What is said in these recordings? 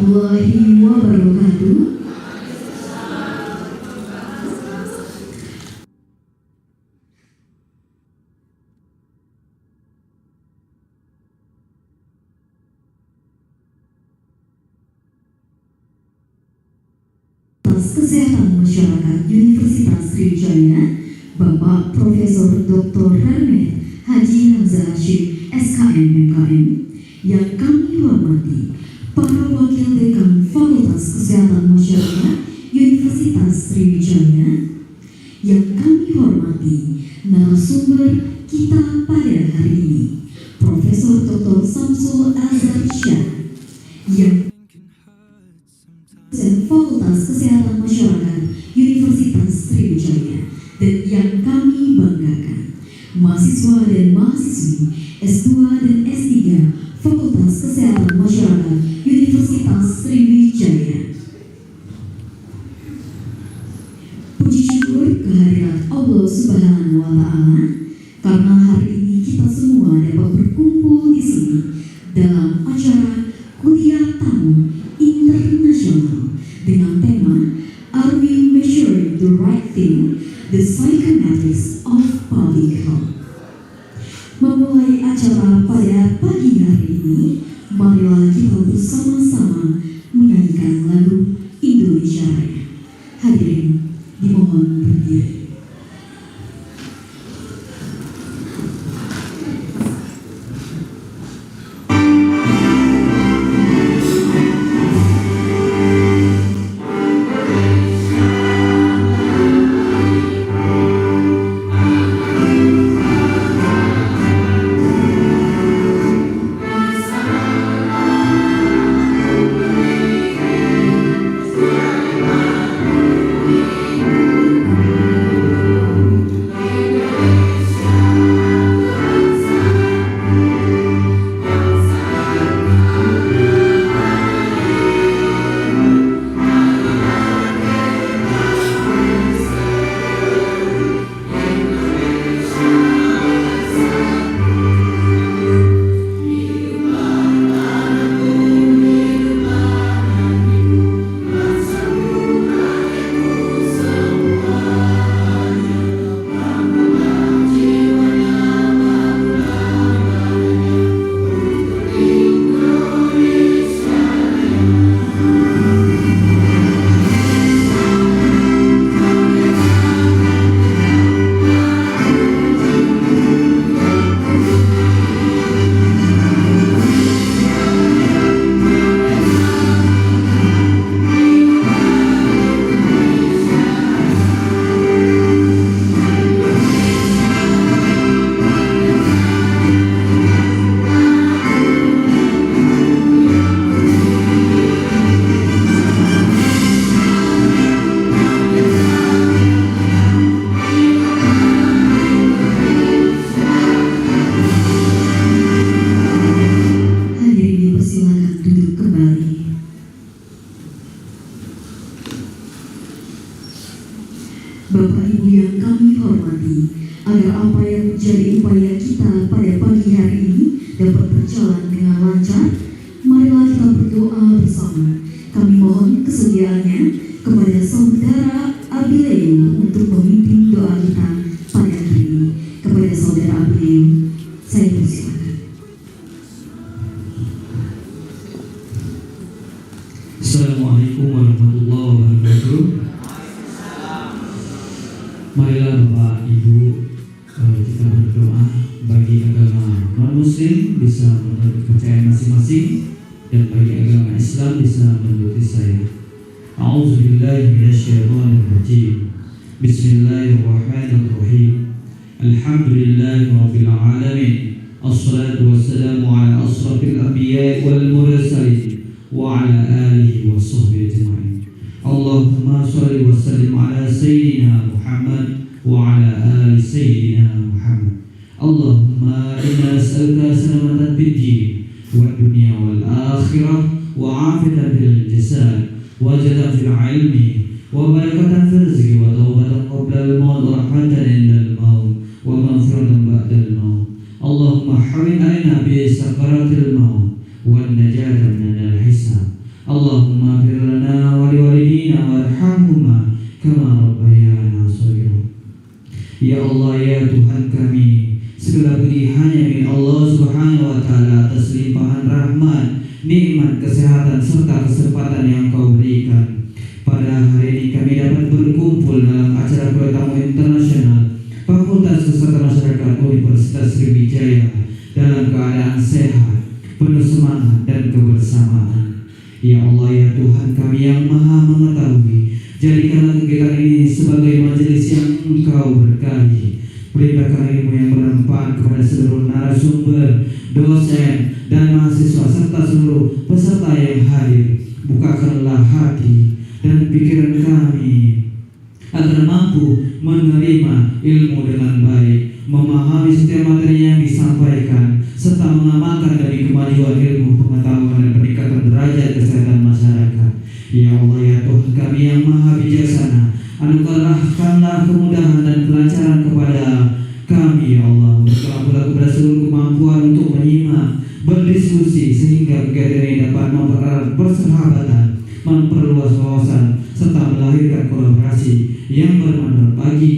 warahmatullahi wabarakatuh. Kesehatan Masyarakat Universitas Sriwijaya, Bapak Profesor Dr. Hermet Haji Hamzah Hashim, SKM MKM, yang kami hormati para Wakil Dekan Fakultas Kesehatan Masyarakat Universitas Sriwijaya, yang kami hormati narasumber kita pada hari ini, Profesor Dr. Samsul Azhar Shah, yang Fakultas Kesehatan Masyarakat Universitas Sriwijaya, dan yang kami banggakan, mahasiswa dan mahasiswi S2 dan S3 Fakultas Kesehatan Masyarakat Universitas Sriwijaya. Puji syukur kehadirat Allah Subhanahu wa Ta'ala, karena hari ini kita semua dapat berkumpul di sini dalam acara Kuliah Tamu Internasional dengan tema Are We Measuring the Right Thing? The Psychometrics of Public Health. Memulai acara pada pagi hari ini, marilah kita bersama-sama menyanyikan lagu Indonesia Raya. Hadirin dimohon berdiri. Bapak Ibu yang kami hormati, agar apa yang menjadi upaya kita pada pagi hari ini dapat berjalan dengan lancar, marilah kita berdoa bersama. Kami mohon kesediaannya kepada Saudara Abileu untuk memimpin doa kita pada hari ini. Kepada Saudara Abileu, saya persilakan. Assalamualaikum warahmatullahi wabarakatuh. Marilah Bapak Ibu kita berdoa bagi agama non-muslim bisa menurut kepercayaan masing-masing, dan bagi agama Islam bisa menuruti saya. A'udzubillahi minasyaitonirrajim. Bismillahirrahmanirrahim. Alhamdulillahi rabbil alamin. Assalatu wassalamu ala asrafil anbiya'i wal mursalin wa ala alihi wa sahbihi ajma'in. Allahumma shalli wa sallim ala sayyidina Muhammad wa ala ali sayyidina Muhammad. Allahumma inna nas'aluka salamatan fid din wad dunya wal akhirah wa afiyatan fil jasad wa jazaan fil ilmi wa barakatan fil rizqi wa tawbatan qabla al maut wa rahmatan indal maut wa maghfiratan ba'dal maut. Allahumma hawwin alaina bi sakaratil maut wan najata minal hisab Allahumma ighfir lana wa liwalidina warhamhuma kama rabbayana shaghira. Ya Allah, ya Tuhan kami, segala puji hanya milik Allah Subhanahu wa taala atas limpahan rahmat, nikmat, kesehatan serta kesempatan yang Kau berikan. Pada hari ini kami dapat berkumpul dalam acara Kuliah Tamu Internasional Fakultas Kesehatan Masyarakat Universitas Sriwijaya dalam keadaan sehat, penuh semangat dan kebersamaan. Ya Allah, ya Tuhan kami yang Maha Mengetahui, jadikanlah kegiatan ini sebagai majelis yang Engkau berkahi. Berikanlah ilmu yang bermanfaat kepada seluruh narasumber, dosen, dan mahasiswa serta seluruh peserta yang hadir. Bukakanlah hati dan pikiran kami agar mampu menerima ilmu dengan baik, memahami setiap materi yang disampaikan, serta mengamalkan demi kemajuan ilmu pengetahuan dan peningkatan derajat kesehatan masyarakat. Ya Allah, ya Tuhan kami yang Maha Bijaksana, anugerahkanlah kemudahan dan kelancaran kepada kami, ya Allah. Berikanlah pula kepada seluruh kemampuan untuk menyimak, berdiskusi, sehingga kegiatan ini dapat mempererat persahabatan, memperluas wawasan, serta melahirkan kolaborasi yang bermanfaat bagi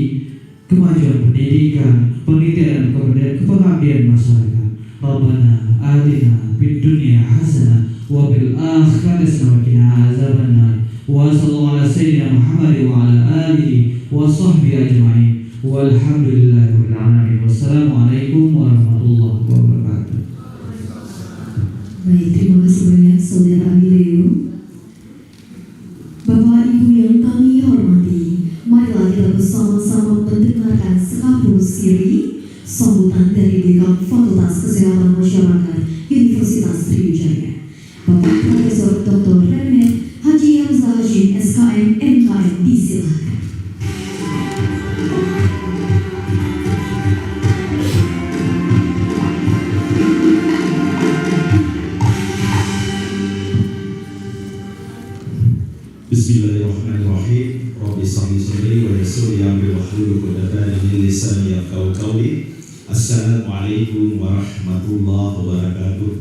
kemajuan pendidikan, penelitian, dan kepengabdian masyarakat. Rabbana atina fid dunya hasanah wa fil akhirati hasanah wa qina azabannar. Wa sallallahu ala sayyidina Muhammad wa ala alihi wa sahbihi ajma'in. Walhamdulillahirabbil alamin. Wassalamualaikum warahmatullahi wabarakatuh. Baik, terima kasih banyak Saudara Amireo. Bapak Ibu yang kami hormati, marilah kita bersama-sama mendengarkan sekapul siri sambutan dari Dekan Fakultas Kesehatan Masyarakat Universitas Sriwijaya, Bapak Profesor Dr. Remet Haji Hamzah Hashim SKM MKM. Disilakan. Bismillahirrahmanirrahim. Rabbi shrah li sadri wa yassir li amri wahlul 'uqdatam min lisani yafqahu qawli. Assalamualaikum warahmatullahi wabarakatuh.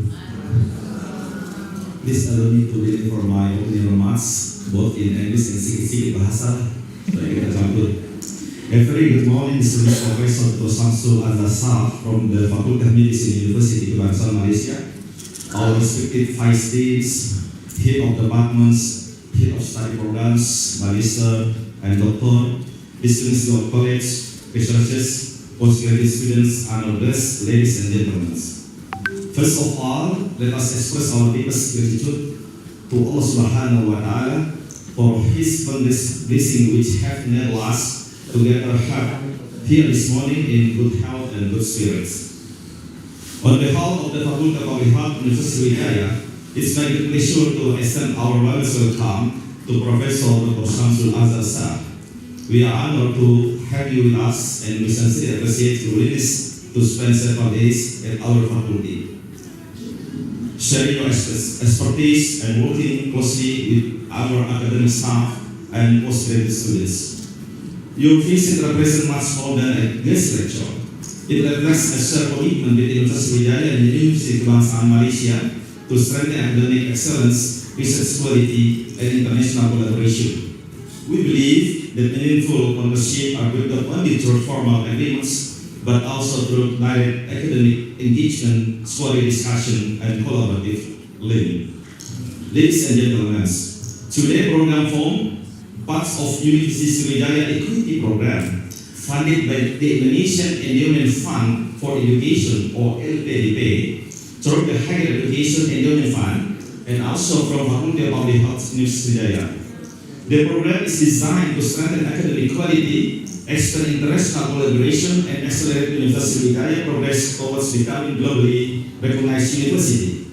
Please allow me to deliver my opening remarks both in English and sedikit bahasa supaya kita campur. A very good morning, distinguished Professor Dr. Samsul Azhar from the Faculty of Medicine University Kebangsaan Malaysia, our respective vice deans, head of departments, head of study programs, magister and doctor, distinguished colleagues, researchers, postgraduate students, and others, ladies and gentlemen. First of all, let us express our deepest gratitude to Allah Subhanahu wa Ta'ala for His boundless blessing which have enabled us to gather here this morning in good health and good spirits. On behalf of the Faculty of Public Health University Sriwijaya, it's my great pleasure to extend our warmest welcome to Professor Dr. Samsul Azhar. We are honored to have you with us, and we sincerely appreciate your willingness to spend several days at our faculty, sharing your expertise and working closely with our academic staff and postgraduate students. Your visit represents much more than a guest lecture. It reflects a shared commitment between Universitas Sriwijaya and the University Kebangsaan Malaysia to strengthen academic excellence, research quality, and international collaboration. We believe that meaningful partnerships are built up only through formal agreements, but also through direct academic engagement, scholarly discussion, and collaborative learning. Ladies and gentlemen, today program form parts of University Sriwijaya Equity Program, funded by the Indonesian Endowment Fund for Education or LPDP, through the Higher Education Endowment Fund, and also from Faculty of Public Health University Sriwijaya. The program is designed to strengthen academic quality, expand international collaboration, and accelerate University Sriwijaya progress towards becoming globally recognized university.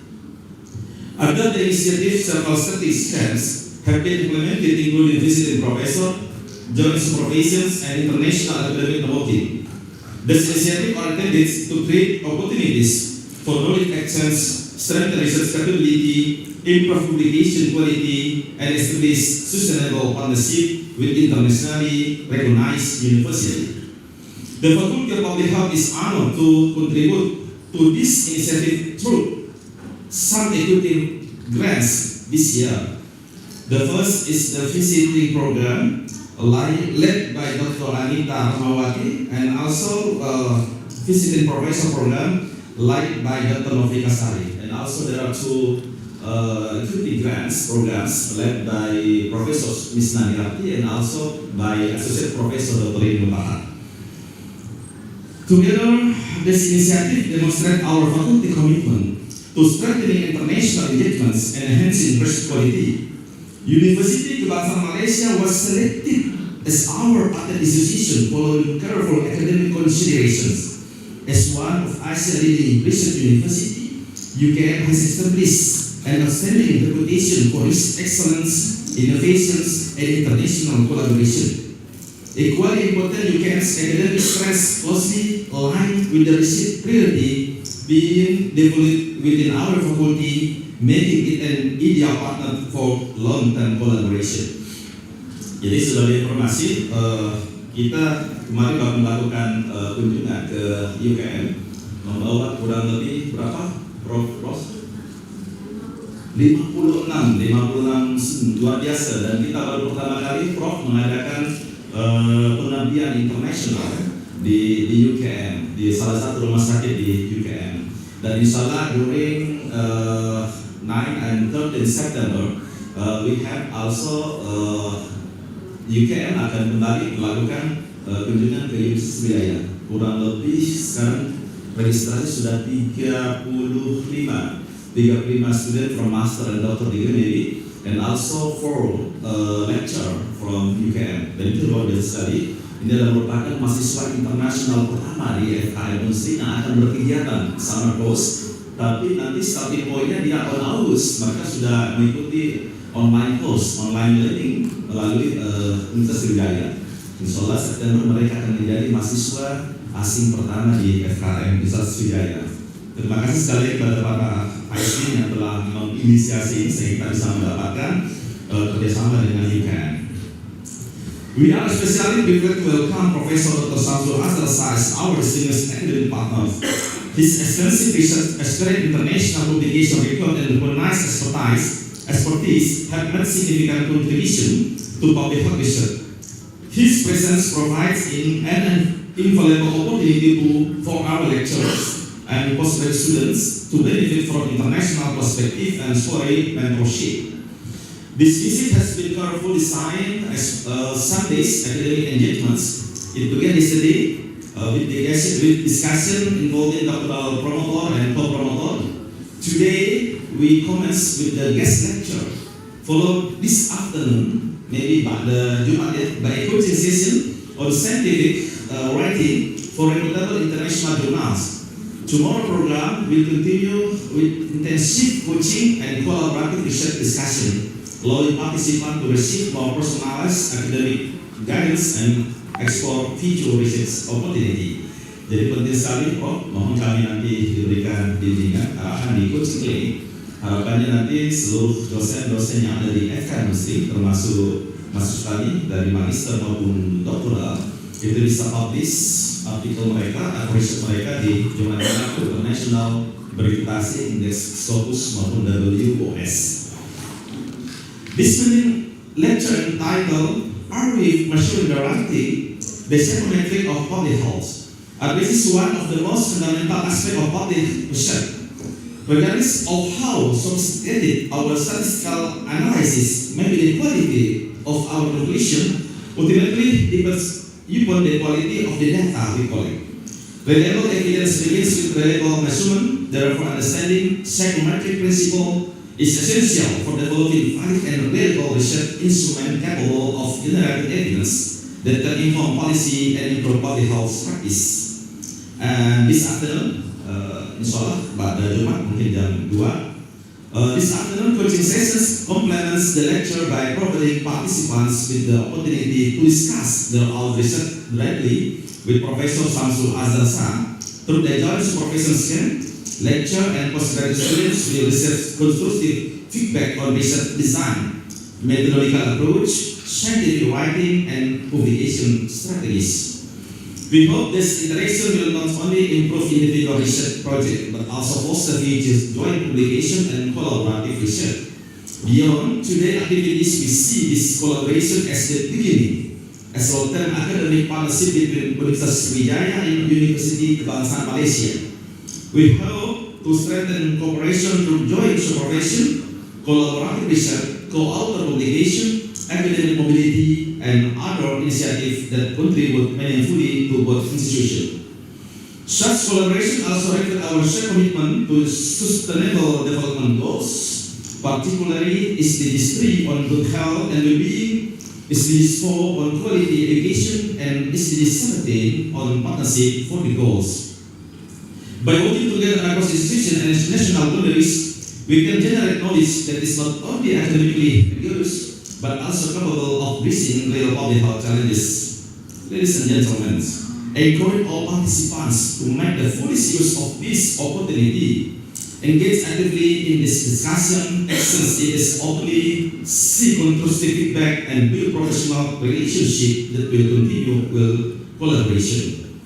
Under the initiative, several strategic steps have been implemented, including visiting professor, joint supervisions, and international academic networking. This initiative are intended to create opportunities for knowledge exchange, strengthen research capability, improve publication quality, and establish sustainable partnership with internationally recognized universities. The Faculty of Public Health is honored to contribute to this initiative through some equity grants this year. The first is the visiting program led by Dr. Anita Ramawati, and also visiting professor program led by Dr. Novi Kasari. And also there are two equity grants programs led by Professor Ms. Nanirati and also by Associate Professor Dr. Ibnu Taha. Together, this initiative demonstrates our faculty commitment to strengthening international engagements and enhancing research quality. University Kebangsaan Malaysia was selected as our partner institution following careful academic considerations. As one of Asia's leading research university, UKM has established an outstanding reputation for its excellence, innovations, and international collaboration. Equally important, UKM's academic strengths closely aligned with the research priority being developed within our faculty, making it an ideal partner for long-term collaboration. Jadi sebagai informasi, kita kemarin baru melakukan kunjungan ke UKM, membawa kurang lebih berapa? Prof? 56 luar biasa, dan kita baru pertama kali Prof mengadakan pengabdian internasional di UKM, di salah satu rumah sakit di UKM. Dan insya Allah during 9 and 13 September we have also UKM akan kembali melakukan kunjungan ke Universitas Sriwijaya. Kurang lebih sekarang registrasi sudah 35 student from master and doctor degree maybe, and also 4 lecturer from UKM. Dan itu luar biasa sekali. Ini adalah merupakan mahasiswa internasional pertama di FKM Unsri yang akan berkegiatan summer course. Tapi nanti starting pointnya di awal Agustus, mereka sudah mengikuti online course, online learning melalui Universitas Sriwijaya. Insya Allah September mereka akan menjadi mahasiswa asing pertama di FKM Universitas Sriwijaya. Terima kasih sekali kepada para IC yang telah menginisiasi ini sehingga kita bisa mendapatkan kerjasama dengan UKM. We are especially privileged to welcome Professor Dr. Samsul Azhar as our distinguished academic partner. His extensive research experience, international publication record, and recognized expertise have made significant contribution to public health research. His presence provides an invaluable opportunity for our lecturers and postgraduate students to benefit from international perspective and scholarly mentorship. This visit has been carefully designed as Sunday's academic engagements. It began yesterday with discussion involving doctoral promoter and co-promoter. Today we commence with the guest lecture, followed this afternoon, maybe by the Jumat, by a coaching session on scientific writing for reputable international journals. Tomorrow program will continue with intensive coaching and collaborative research discussion, allowing participants to receive more personalized academic guidance and explore future research opportunity. Jadi penting sekali Prof, mohon kami nanti diberikan bimbingan arahan di coaching ini. Harapannya nanti seluruh dosen-dosen yang ada di FKM Unsri, termasuk mahasiswa kami dari magister maupun doktoral, itu bisa publish artikel mereka atau riset mereka di jurnal internasional berakreditasi indeks Scopus maupun WOS. This lecture entitled "Are We Measuring the Reality? The Psychometrics of Public Health?" This is one of the most fundamental aspects of public research. Regardless of how sophisticated our statistical analysis may be, the quality of our conclusion ultimately depends upon the quality of the data we collect. Reliable evidence begins with reliable measurement. Therefore, understanding psychometric principle is essential for developing valid and reliable research instrument capable of generating evidence that can inform policy and improve public health practice. And this afternoon, inshallah, pada Jumat mungkin jam 2, this afternoon coaching sessions complements the lecture by providing participants with the opportunity to discuss their own research directly with Professor Samsul Azhar. Through the joint supervision scheme, lecture and postgraduate students will receive constructive feedback on research design, methodological approach, scientific writing, and publication strategies. We hope this interaction will not only improve individual research project, but also foster future joint publication and collaborative research. Beyond today activities, we see this collaboration as the beginning, as long-term academic partnership between Universitas Sriwijaya and University Kebangsaan Malaysia. We hope to strengthen cooperation through joint supervision, collaborative research, co-author publication, academic mobility, and other initiatives that contribute meaningfully to both institutions. Such collaboration also reflects our shared commitment to sustainable development goals. Particularly, SDGs 3 on good health and well-being, SDGs 4 on quality education, and SDGs 17 on partnership for the goals. By working together across institutions and national boundaries, we can generate knowledge that is not only academically rigorous, but also capable of reaching real public health challenges. Ladies and gentlemen, I encourage all participants to make the fullest use of this opportunity. Engage actively in this discussion, exchange ideas openly, seek constructive feedback, and build professional relationship that will continue with collaboration.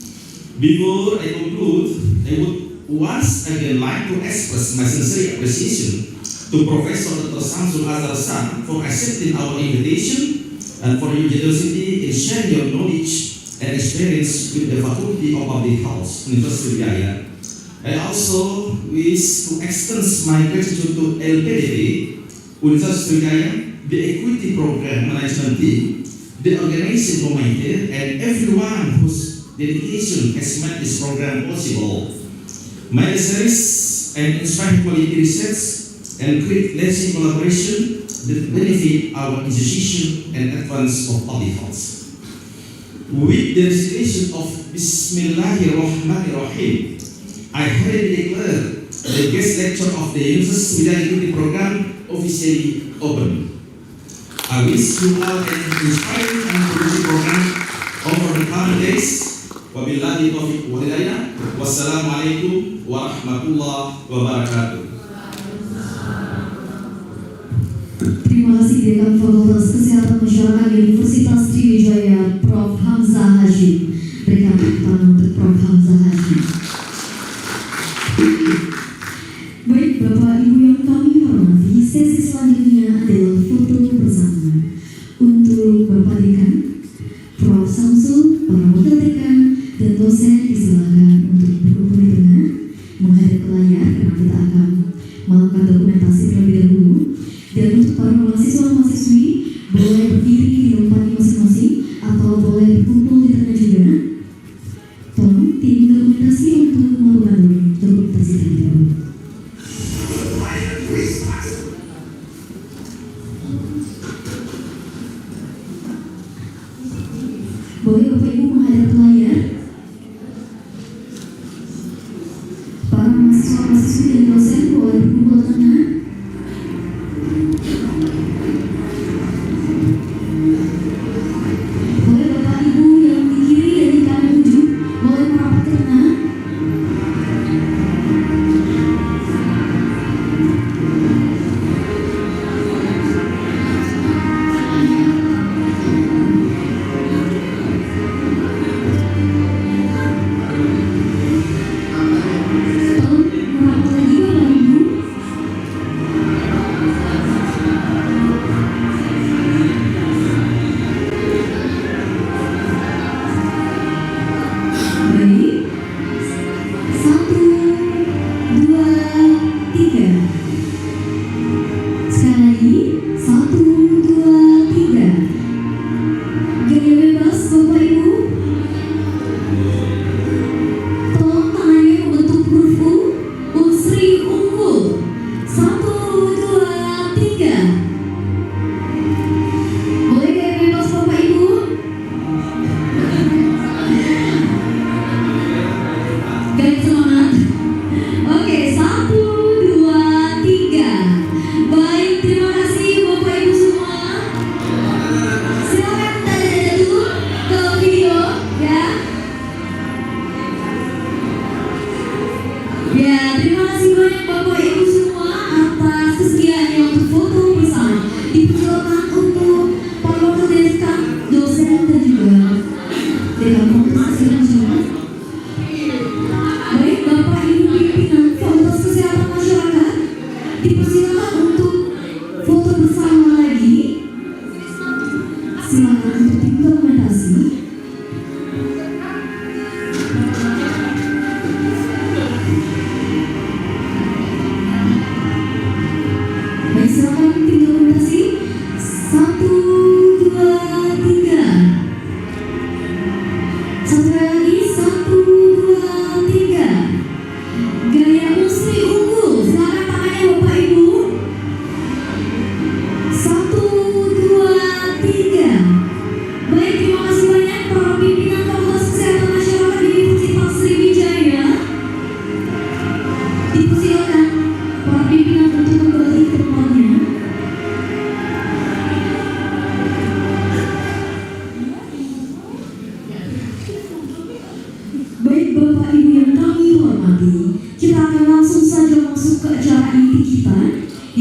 Before I conclude, I would once again like to express my sincere appreciation to Professor Dr. Samsul Azhar San for accepting our invitation and for your generosity in sharing your knowledge and experience with the Faculty of Public Health, University Sriwijaya. I also wish to extend my gratitude to LPDP, Universitas Sriwijaya, the Equity Program Management Team, the organizing committee, and everyone whose dedication has made this program possible. My research and inspiring quality research and create lasting collaboration that benefit our institution and advance of public health. With the recitation of Bismillahirrahmanirrahim, I hereby declare the guest lecture of the Universitas Sriwijaya Equity Program officially open. I wish you all an inspiring and productive program over the coming days. Wabillahi taufiq wal hidayah. Wassalamualaikum warahmatullahi wabarakatuh. Terima kasih Dekan Fakultas Kesehatan Masyarakat Universitas Sriwijaya, Prof. Hamzah Hashim. Berikan tepuk tangan untuk Prof. Hamzah Hashim. Baik Bapak Ibu yang kami hormati, sesi selanjutnya adalah foto bersama. Untuk Bapak Dekan, Prof. Samsul, para wakil dekan, dan dosen disilakan untuk berkumpul di tengah, menghadap ke layar karena kita akan melakukan dokumentasi terlebih dahulu. Dan untuk para mahasiswa-mahasiswi, boleh berdiri di tempatnya masing-masing atau boleh berkumpul di tengah juga. Tolong tim dokumentasi untuk melakukan dokumentasi terlebih dahulu. Boleh Bapak Ibu menghadap ke layar. Para mahasiswa-mahasiswi dan dosen boleh berkumpul tengah.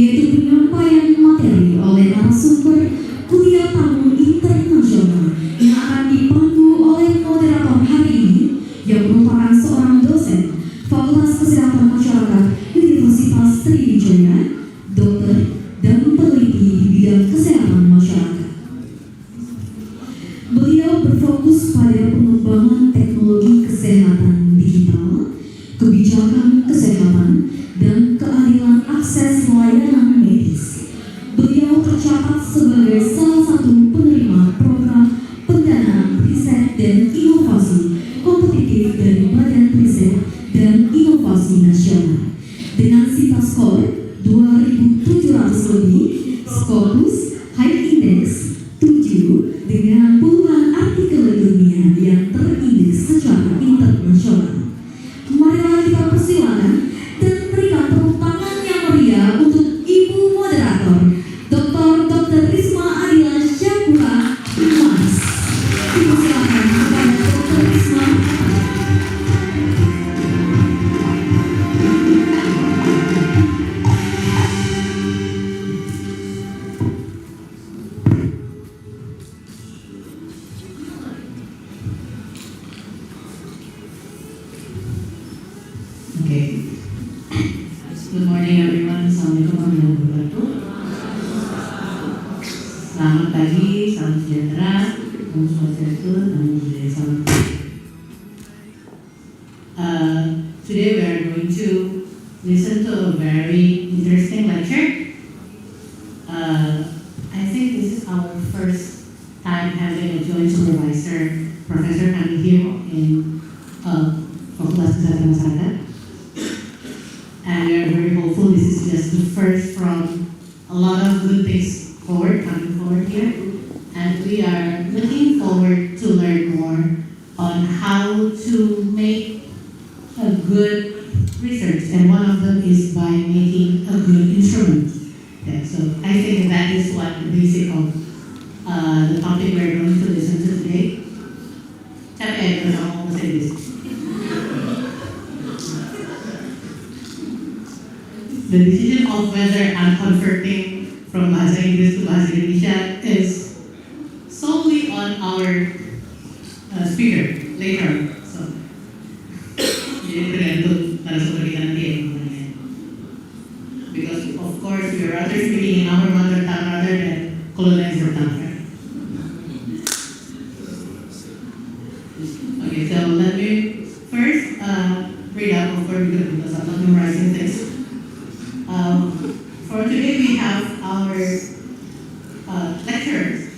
yaitu penyampaian materi oleh narasumber kuliah tamu internasional yang akan dipandu oleh moderator hari ini yang merupakan seorang dosen Fakultas Kesehatan Masyarakat Universitas Sriwijaya, dokter dan peneliti di bidang kesehatan masyarakat. Beliau berfokus pada pengembangan teknologi kesehatan digital, kebijakan kesehatan, dan keadilan akses layanan medis. Beliau tercatat sebagai salah satu penerima program pendanaan riset dan inovasi kompetitif dari Badan Riset dan Inovasi Nasional dengan SITA skor 2.700 lebih, Scopus High Index 7 dengan puluhan artikel ilmiah yang terindeks secara internasional. Marilah kita persilakan dan berikan tepuk tangan yang meriah untuk Ibu Moderator, Dr. Risma Adila Syakura Mas. Dipersilakan kepada Dr. Risma. Okay. Good morning everyone. Assalamualaikum warahmatullahi wabarakatuh. Selamat pagi, salam sejahtera, Om Swastiastu, Namo Buddhaya, salam. Today we are going to listen to a very interesting lecture. I think this is our first time having a joint supervisor, professor coming here in Fakultas Kesehatan Masyarakat. And we are very hopeful this is just the first from a lot of good things coming forward here. And we are looking forward to learn more on how to make a good research. And one of them is by making a good instrument. Yeah, so I think that is what the basic of the topic we are going to listen to today. Capek ya, mau bahasa Inggris. The decision of whether I'm converting from bahasa Inggris to bahasa Indonesia is solely on our speaker later. So, jadi tergantung narasumber kita nanti ya. Because of course we are rather speaking in our mother tongue rather than colonizer tongue. Right? Okay, so let me first read out, of course, because I'm not memorizing things. For today we have our lecturers,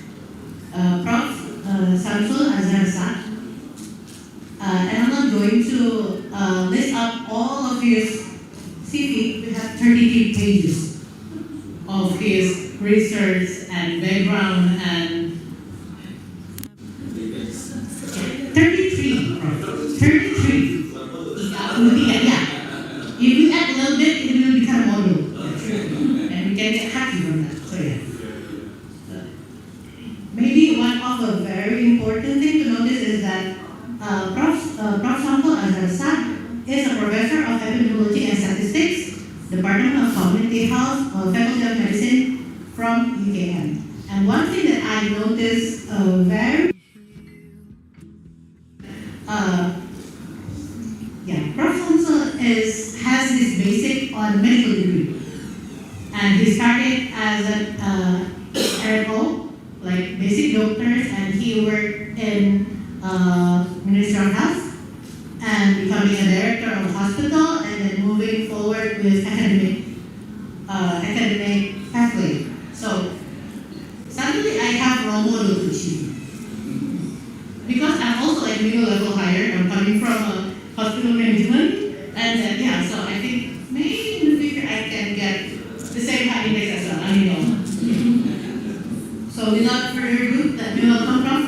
Prof. Samsul Azhar, and I'm not going to list up all of his CV. We have 33 pages of his research and background and 33, Prof. 33. Yeah. If you add a little bit, it will become a model. And we can get happy from that. So yeah. Maybe one of the very important thing to notice is that Prof. Samsul Azhar is a professor of epidemiology and statistics, Department of Community Health, Faculty of Medicine from UKM. And one thing that I noticed Prof. Samsul has this basic on medical degree, and he started as an RFO, like basic doctors, and he worked in Ministry of Health and becoming a director of hospital, and then moving forward with academic pathway. So suddenly I have role model to achieve because I'm also a middle level higher. I'm coming from a hospital management, and then so I think maybe in the future I can get the same high index as well. I don't know. So without further ado, let me welcome Prof.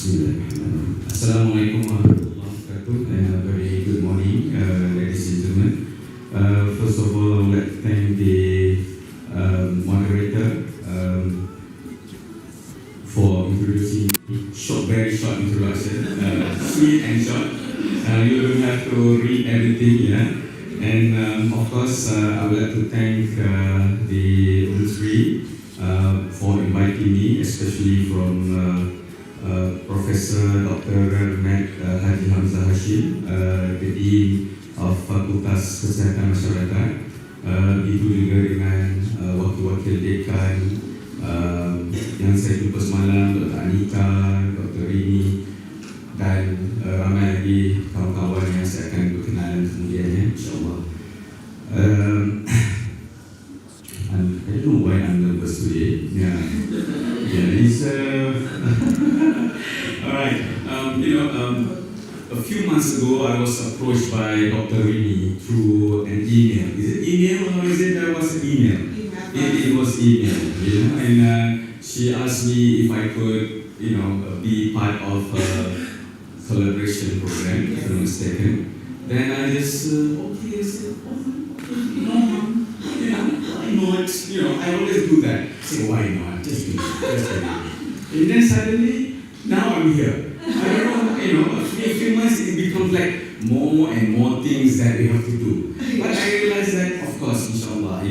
Bismillahirrahmanirrahim. Assalamualaikum warahmatullahi wabarakatuh, and a very good morning, ladies and gentlemen. First of all, I would like to thank the moderator for introducing very short introduction, sweet and short. You don't have to read everything, yeah. And of course, I would like to thank the Unsri for inviting me, especially from Professor Dr. Haji Hamzah Hashim, the Dean of Fakultas Kesehatan Masyarakat, itu juga dengan wakil-wakil dekan yang saya jumpa semalam, Dr. Anika, Dr. Rini, dan ramai lagi kawan-kawan yang saya akan berkenalan kemudiannya, insyaAllah. I don't know why I'm nervous today. Yeah, it's all right. A few months ago, I was approached by Dr. Rini through an email. Is it email or is it there was an email? It was email, and she asked me if I could, be part of a collaboration program, if I'm not mistaken. Then I just, okay, I said, why not? I always do that. Say, why not? Just do it. And then suddenly, now I'm here. I don't know, a few months it becomes like more and more things that we have to do. But I realized that, of course, inshallah,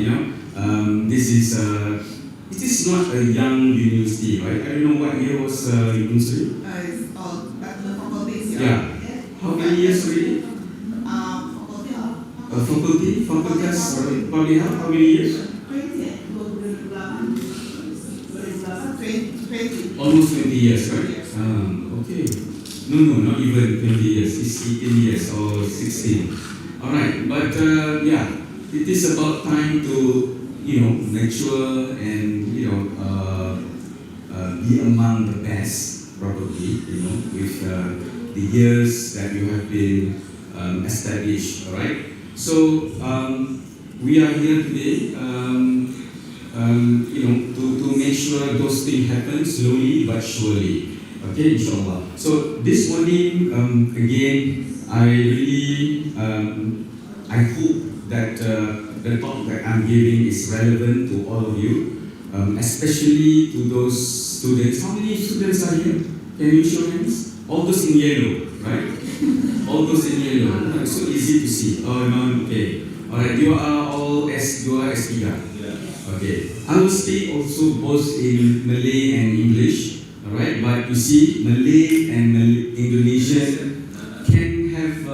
this is it is not a young university, right? I don't know what year was Unsri? It's all bachelor faculties. Yeah. How many years already? Faculty, public health, how many years? 20. Almost 20 years, right? Okay. No, not even 20 years. It's 18 years or 16. Alright, but it is about time to, mature and, be among the best, probably, with the years that you have been established, alright? So, we are here today, to make sure those things happen slowly but surely. Okay, inshallah. So this morning, again, I really, I hope that the talk that I'm giving is relevant to all of you, especially to those students. How many students are here? Can you show hands? All those in yellow, right? All those in yellow. It's so easy to see. Oh no, okay. Alright, you are all S3. Okay. I will speak also both in Malay and English. Alright, but you see, Malay and Indonesian can have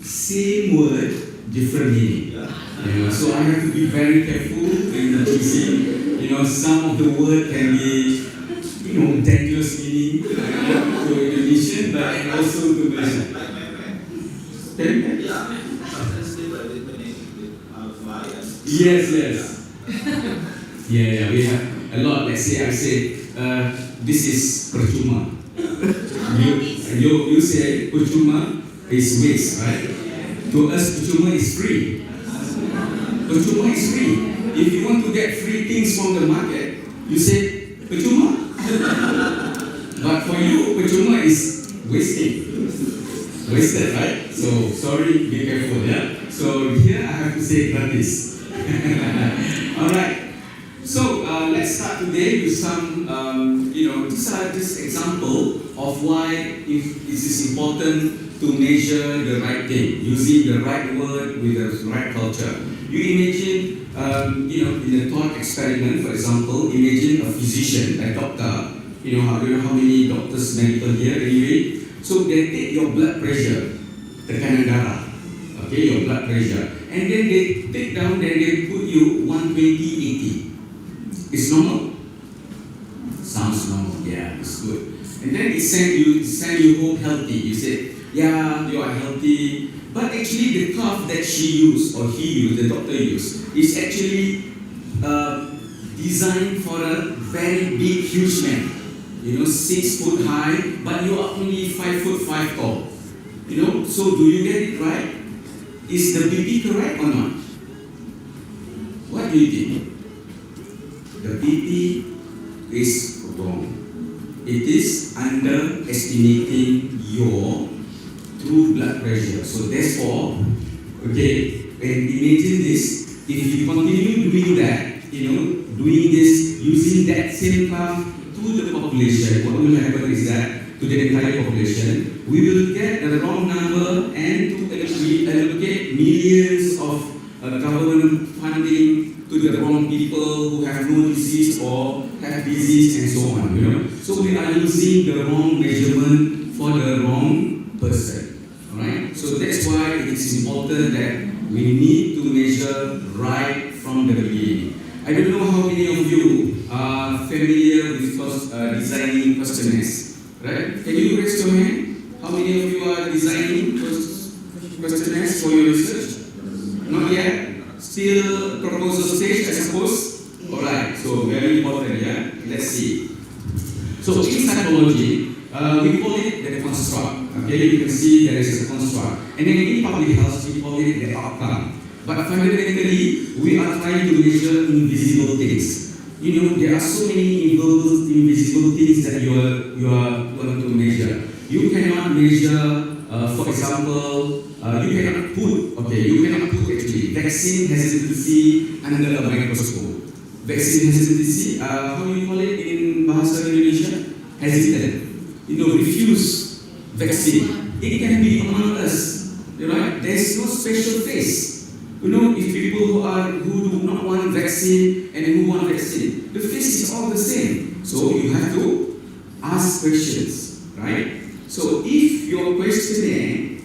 same word, different meaning. So I have to be very careful in choosing. Some of the word can be, dangerous meaning to Indonesian, but and also to Malaysian. Yes. Yeah, we have a lot. Let's say I say, this is percuma. You say percuma is waste, right? To us, percuma is free. Percuma is free. If you want to get free things from the market, you say percuma. But for you, percuma is wasted, right? So sorry, be careful, yeah. So here I have to say gratis. All right. So let's start today with some, these are just example of why it is important to measure the right thing, using the right word with the right culture. You imagine, in a thought experiment, for example, imagine a physician, a doctor. I don't know how many doctors medical here anyway. So they take your blood pressure, tekanan darah, okay, your blood pressure, and then they take down, then they put you 120/80. It's normal? Sounds normal, yeah, it's good. And then it send you home healthy. You say, yeah, you are healthy. But actually the cuff that she used, or he used, the doctor used, is actually designed for a very big, huge man. 6 foot high, but you are only 5'5" tall. So do you get it right? Is the BP correct or not? What do you think? The BP is wrong. It is underestimating your true blood pressure. So therefore, okay, and imagine this, if you continue doing that, doing this, using that same curve to the population, what will happen is that to the entire population, we will get the wrong number and to allocate millions of government funding to the wrong people who have no disease or have disease and so on, So we are using the wrong measurement for the wrong person, alright? So that's why it is important that we need to measure right from the beginning. I don't know how many of you are familiar with designing questionnaires, right? Can you raise your hand? How many of you are designing questionnaires for your research? Not yet? Still proposal stage, I suppose? Alright, so very important, yeah? Let's see. So in psychology, we call it the construct. Okay, you can see there is a construct. And then in public health, we call it the outcome. But fundamentally, we are trying to measure invisible things. There are so many invisible things that you are going to measure. You cannot measure, for example, you cannot put actually vaccine hesitancy under a microscope. Vaccine hesitancy, how do you call it in Bahasa Indonesia? Hesitant. Refuse vaccine. It can be among us, right? There is no special face. If people who do not want vaccine and who want vaccine, the face is all the same. So you have to ask questions, right? So if your questionnaire,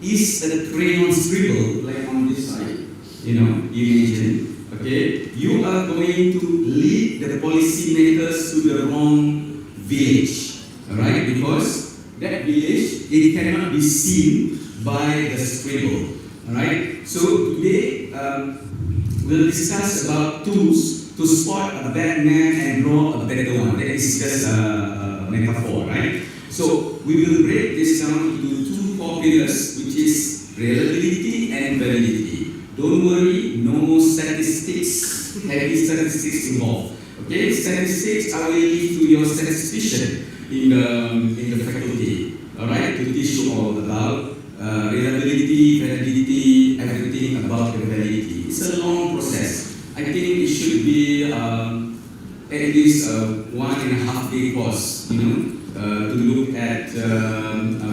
is a crayon scribble, like on this side, imagine, okay, you are going to lead the policymakers to the wrong village, right? Because that village, it cannot be seen by the scribble, alright? So today, we'll discuss about tools to spot a bad man and draw a better one. That is just a metaphor, right? So we will break this down into two core pillars, which is reliability and validity. Don't worry, no statistics, heavy statistics involved. Okay, statistics I will leave to your statistician in the faculty. Alright, to teach you all about reliability, validity, everything about the validity. It's a long process. I think it should be at least a 1.5 day course, to look at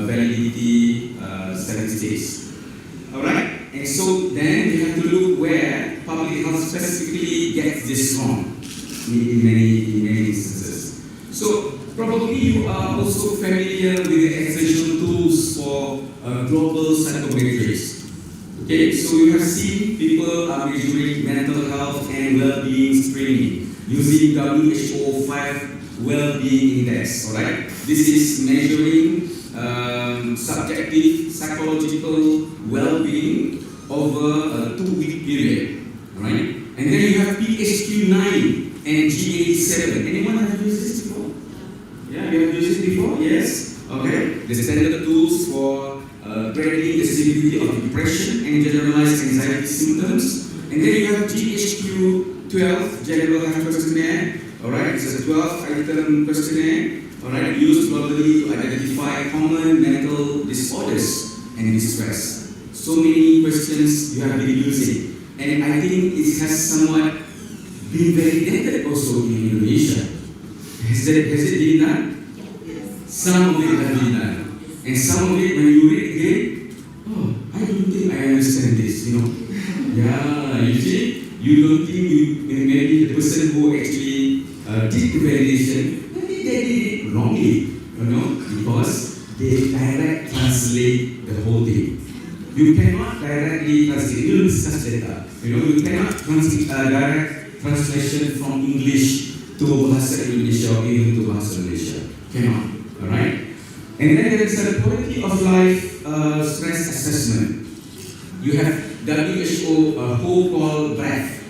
validity statistics. Alright? And so then we have to look where public health specifically gets this wrong in many instances. So probably you are also familiar with the exertional tools for global psychometrics. Okay, so you have seen people are measuring mental health and well-being screening using WHO 5 well-being index. Alright, this is measuring subjective psychological well-being over a 2-week period. Alright, and then you have PHQ-9 and G87. Anyone have used this before? Yeah, you have used it before? Yes. Okay, the standard tools for grading the severity of depression and generalized anxiety symptoms. And then you have GHQ-12, General Health Questionnaire. Alright, it's a 12-item questionnaire. Alright, used globally to identify common mental disorders and distress. So many questions you have been using. And I think it has somewhat been validated also in Indonesia. Has it been done? Some of it has been done. And some of it, when you read again, I don't think I understand this, Yeah, you see, you don't think maybe the person who actually did the validation, maybe they did it wrongly, because they direct translate the whole thing. You cannot directly translate, you discuss data, you cannot direct translation from English to Bahasa Indonesia or even to Bahasa Malaysia. Cannot, alright? And then there is a quality of life stress assessment. You have WHO whole call breath,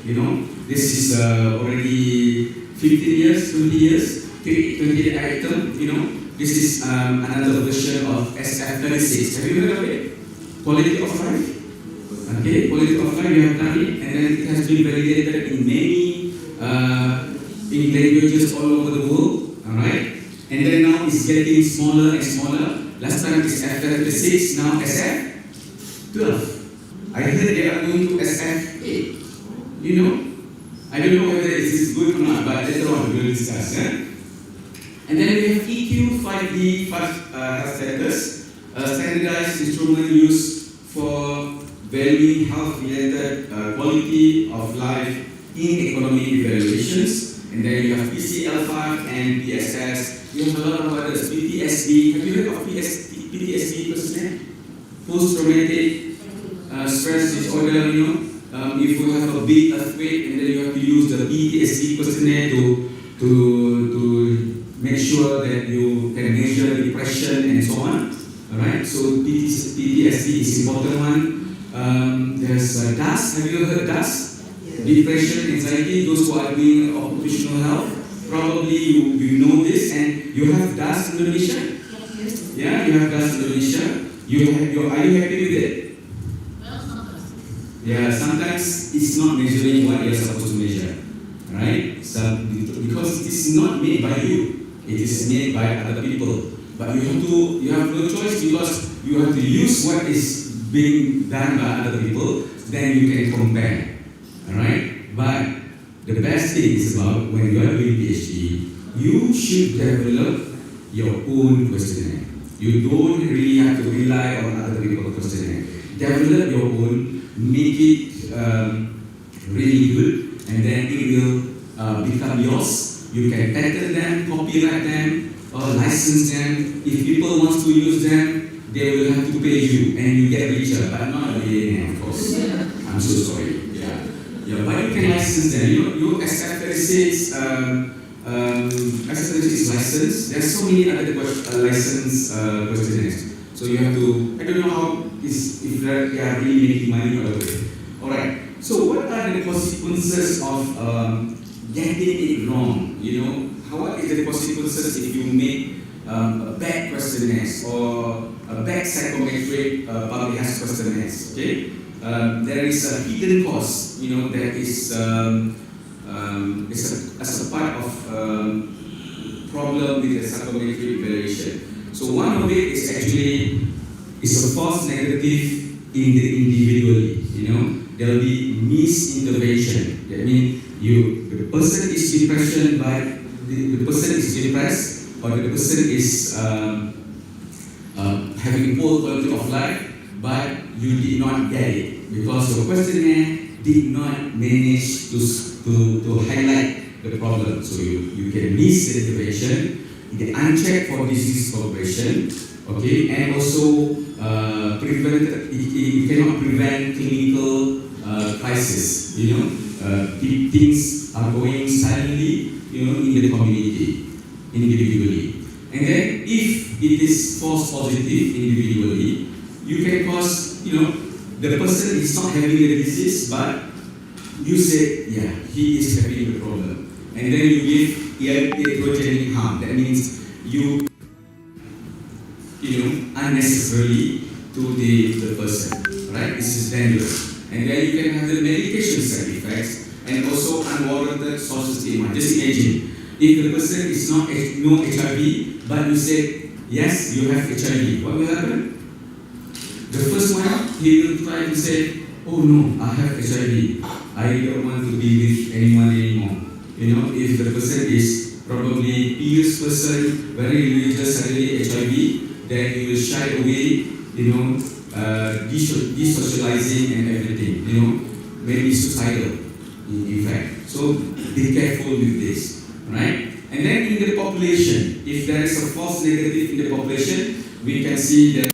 This is already 15 years, 20 years, 20 item, This is another version of SF36. Have you heard of it? Quality of life. Okay, quality of life, you have done it, and then it has been validated in many in languages all over the world. Alright? And now is getting smaller and smaller. Last time it's SF6, now SF12. I heard they are going to SF8. You know? I don't know whether this is good or not, but later on we will discuss. And then we have EQ 5D, health status, standardized instrument used for valuing health-related quality of life in economic evaluations. And then you have PCL5 and PSS. You have a lot of others. PTSD. Have you heard of PTSD questionnaire? Post-traumatic stress disorder, you know. If you have a big earthquake and then you have to use the PTSD questionnaire to make sure that you can measure depression and so on. Alright, so PTSD is important one. There's DAS. Have you heard DAS? Depression, anxiety, those who are doing occupational health, probably you know this, and you have DAS in Indonesia? Yeah, you have DAS in Indonesia. Are you happy with it? Yeah, sometimes it's not measuring what you're supposed to measure, right? So, because it's not made by you, it is made by other people. But you have no choice because you have to use what is being done by other people, then you can compare. Alright? But the best thing is about when you are doing PhD, you should develop your own questionnaire. You don't really have to rely on other people's questionnaire. Develop your own, make it really good, and then it will become yours. You can patent them, copyright them, or license them. If people want to use them, they will have to pay you, and you get richer, but not a millionaire, of course. I'm so sorry. Yeah, but you can license them. You SF36, SF36 license. There's so many other license questionnaires. So you have to, I don't know how if they are really making money out of it. Alright, so what are the consequences of getting it wrong? You know, what is the consequences if you make a bad questionnaires or a bad psychometric public health questionnaires? Okay. There is a hidden cost, you know, that is as a part of problem with the psychometric evaluation. So one of it is actually a false negative in the individually. You know, there will be misintervention. That means the person is depression, but the person is depressed, or the person is having poor quality of life, but you did not get it because your questionnaire did not manage to highlight the problem. So you can miss the intervention, you can uncheck for disease progression, okay, and also you cannot prevent clinical crisis. You know, things are going silently, you know, in the community, individually. And then if it is false positive individually, you can cause, you know, the person is not having the disease, but you say, yeah, he is having the problem. And then you give iatrogenic harm. That means you know, unnecessarily to the person, right? This is dangerous. And then you can have the medication side effects and also unwarranted social stigma. Just imagine, if the person is not no HIV, but you say, yes, you have HIV, what will happen? The first one, he will try to say, oh no, I have HIV. I don't want to be with anyone anymore. You know, if the person is probably pious person, very religious, suddenly HIV, then he will shy away, you know, desocializing and everything, you know, maybe suicidal, in fact. So be careful with this, right? And then in the population, if there is a false negative in the population, we can see that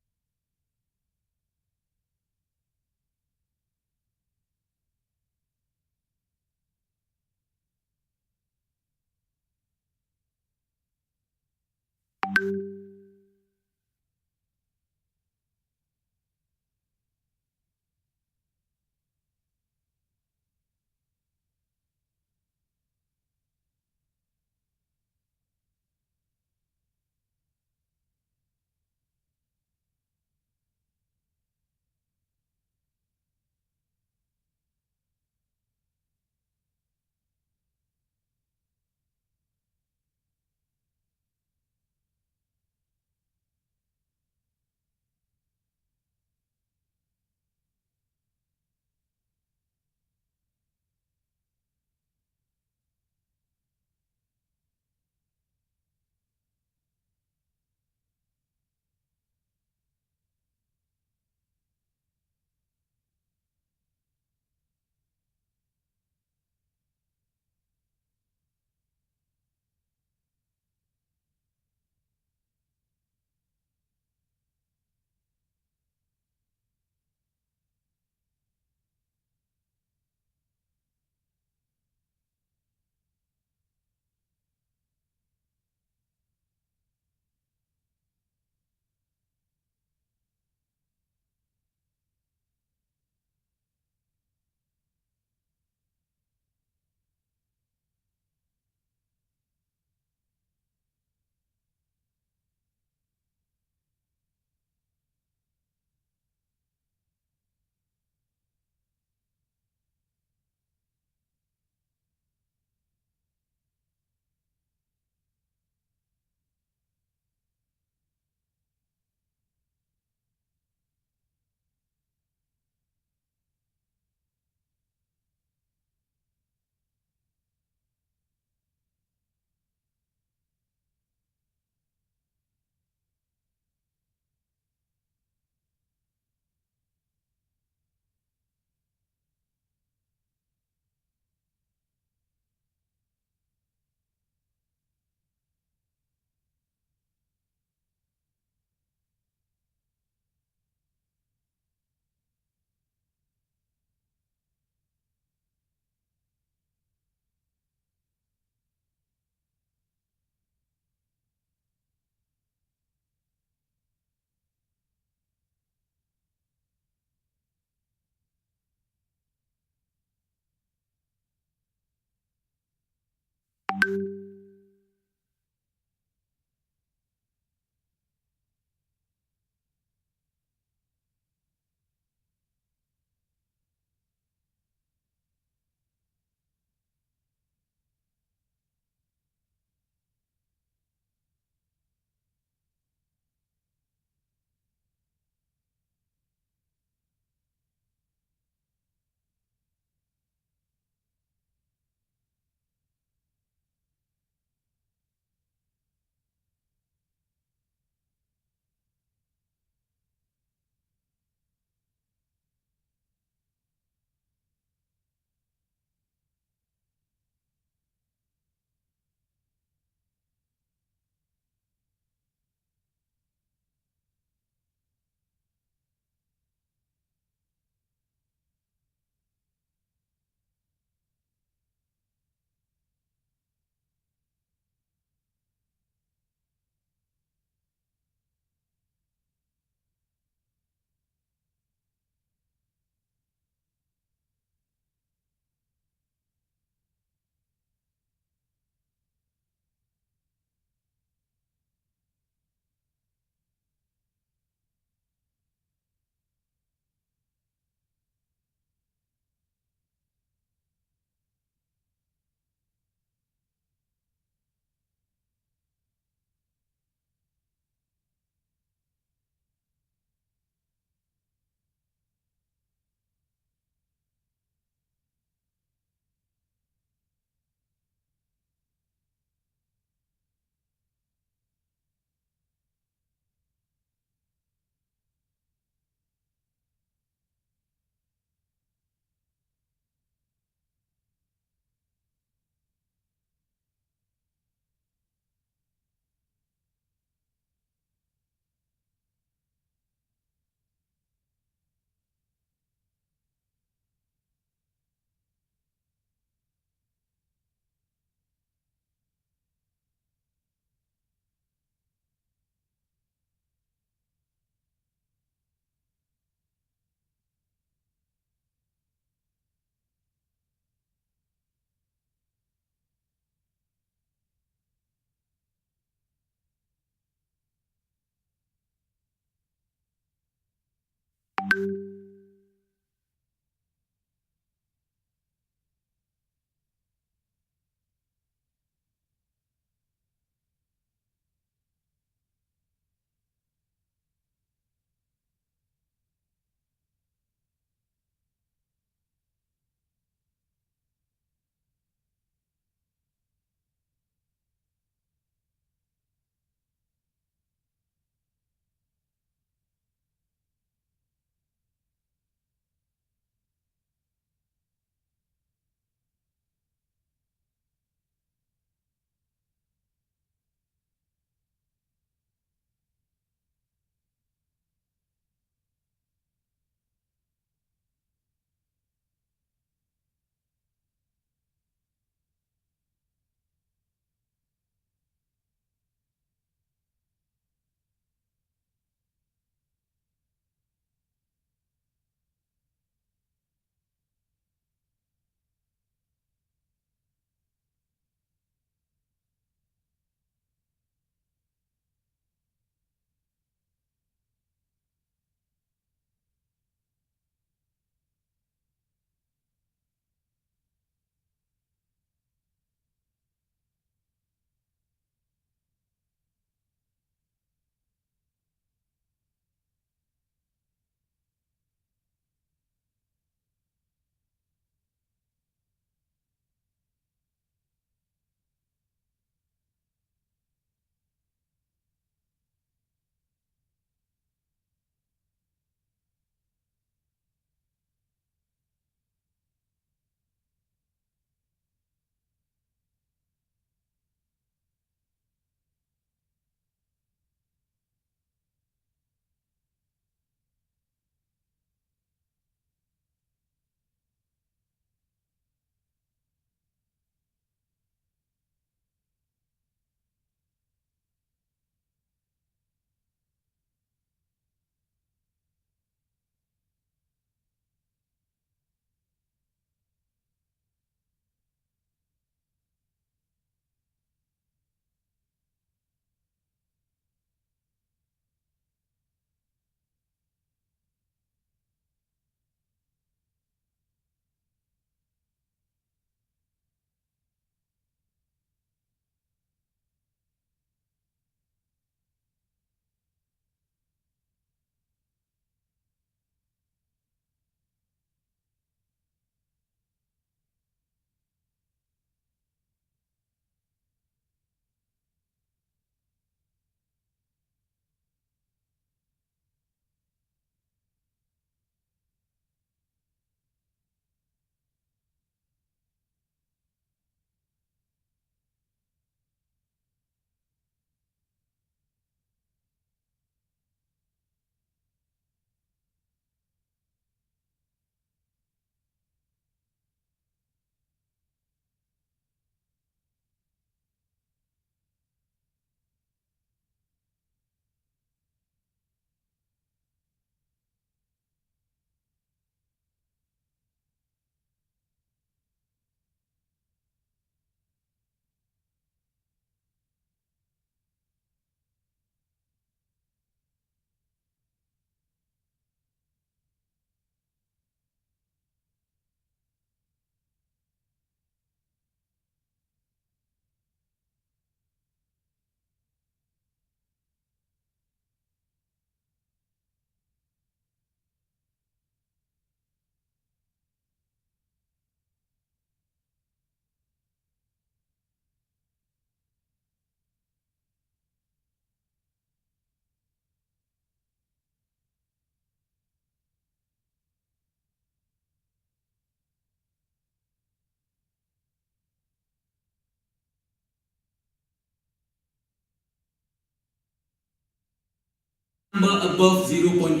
number above 0.8.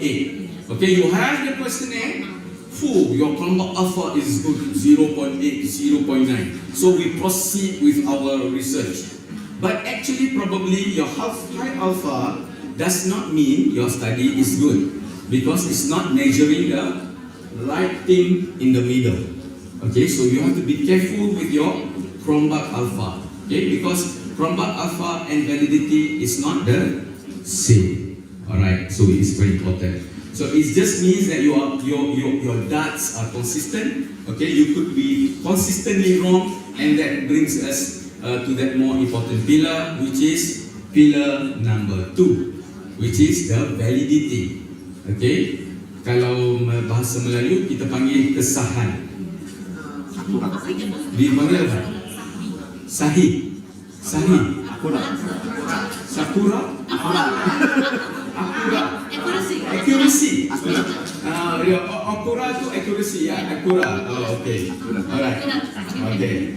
Okay, you have the questionnaire, full, your kelompok alpha is good, 0.8, 0.9. So we proceed with our research. But actually, probably your high alpha does not mean your study is good, because it's not measuring the right thing in the middle. Okay, so you have to be careful with your kelompok alpha. Okay, because kelompok alpha and validity is not the same. Alright, so it's very important. So it just means that your darts are consistent. Okay, you could be consistently wrong, and that brings us to that more important pillar, which is pillar number 2, which is the validity. Okay, kalau bahasa Melayu kita panggil kesahan. Dipanggil apa? Sahih. Sahih. Sakura. Accuracy. Akura tu accuracy, ya. Akura. Oh, okay. Alright. Okay.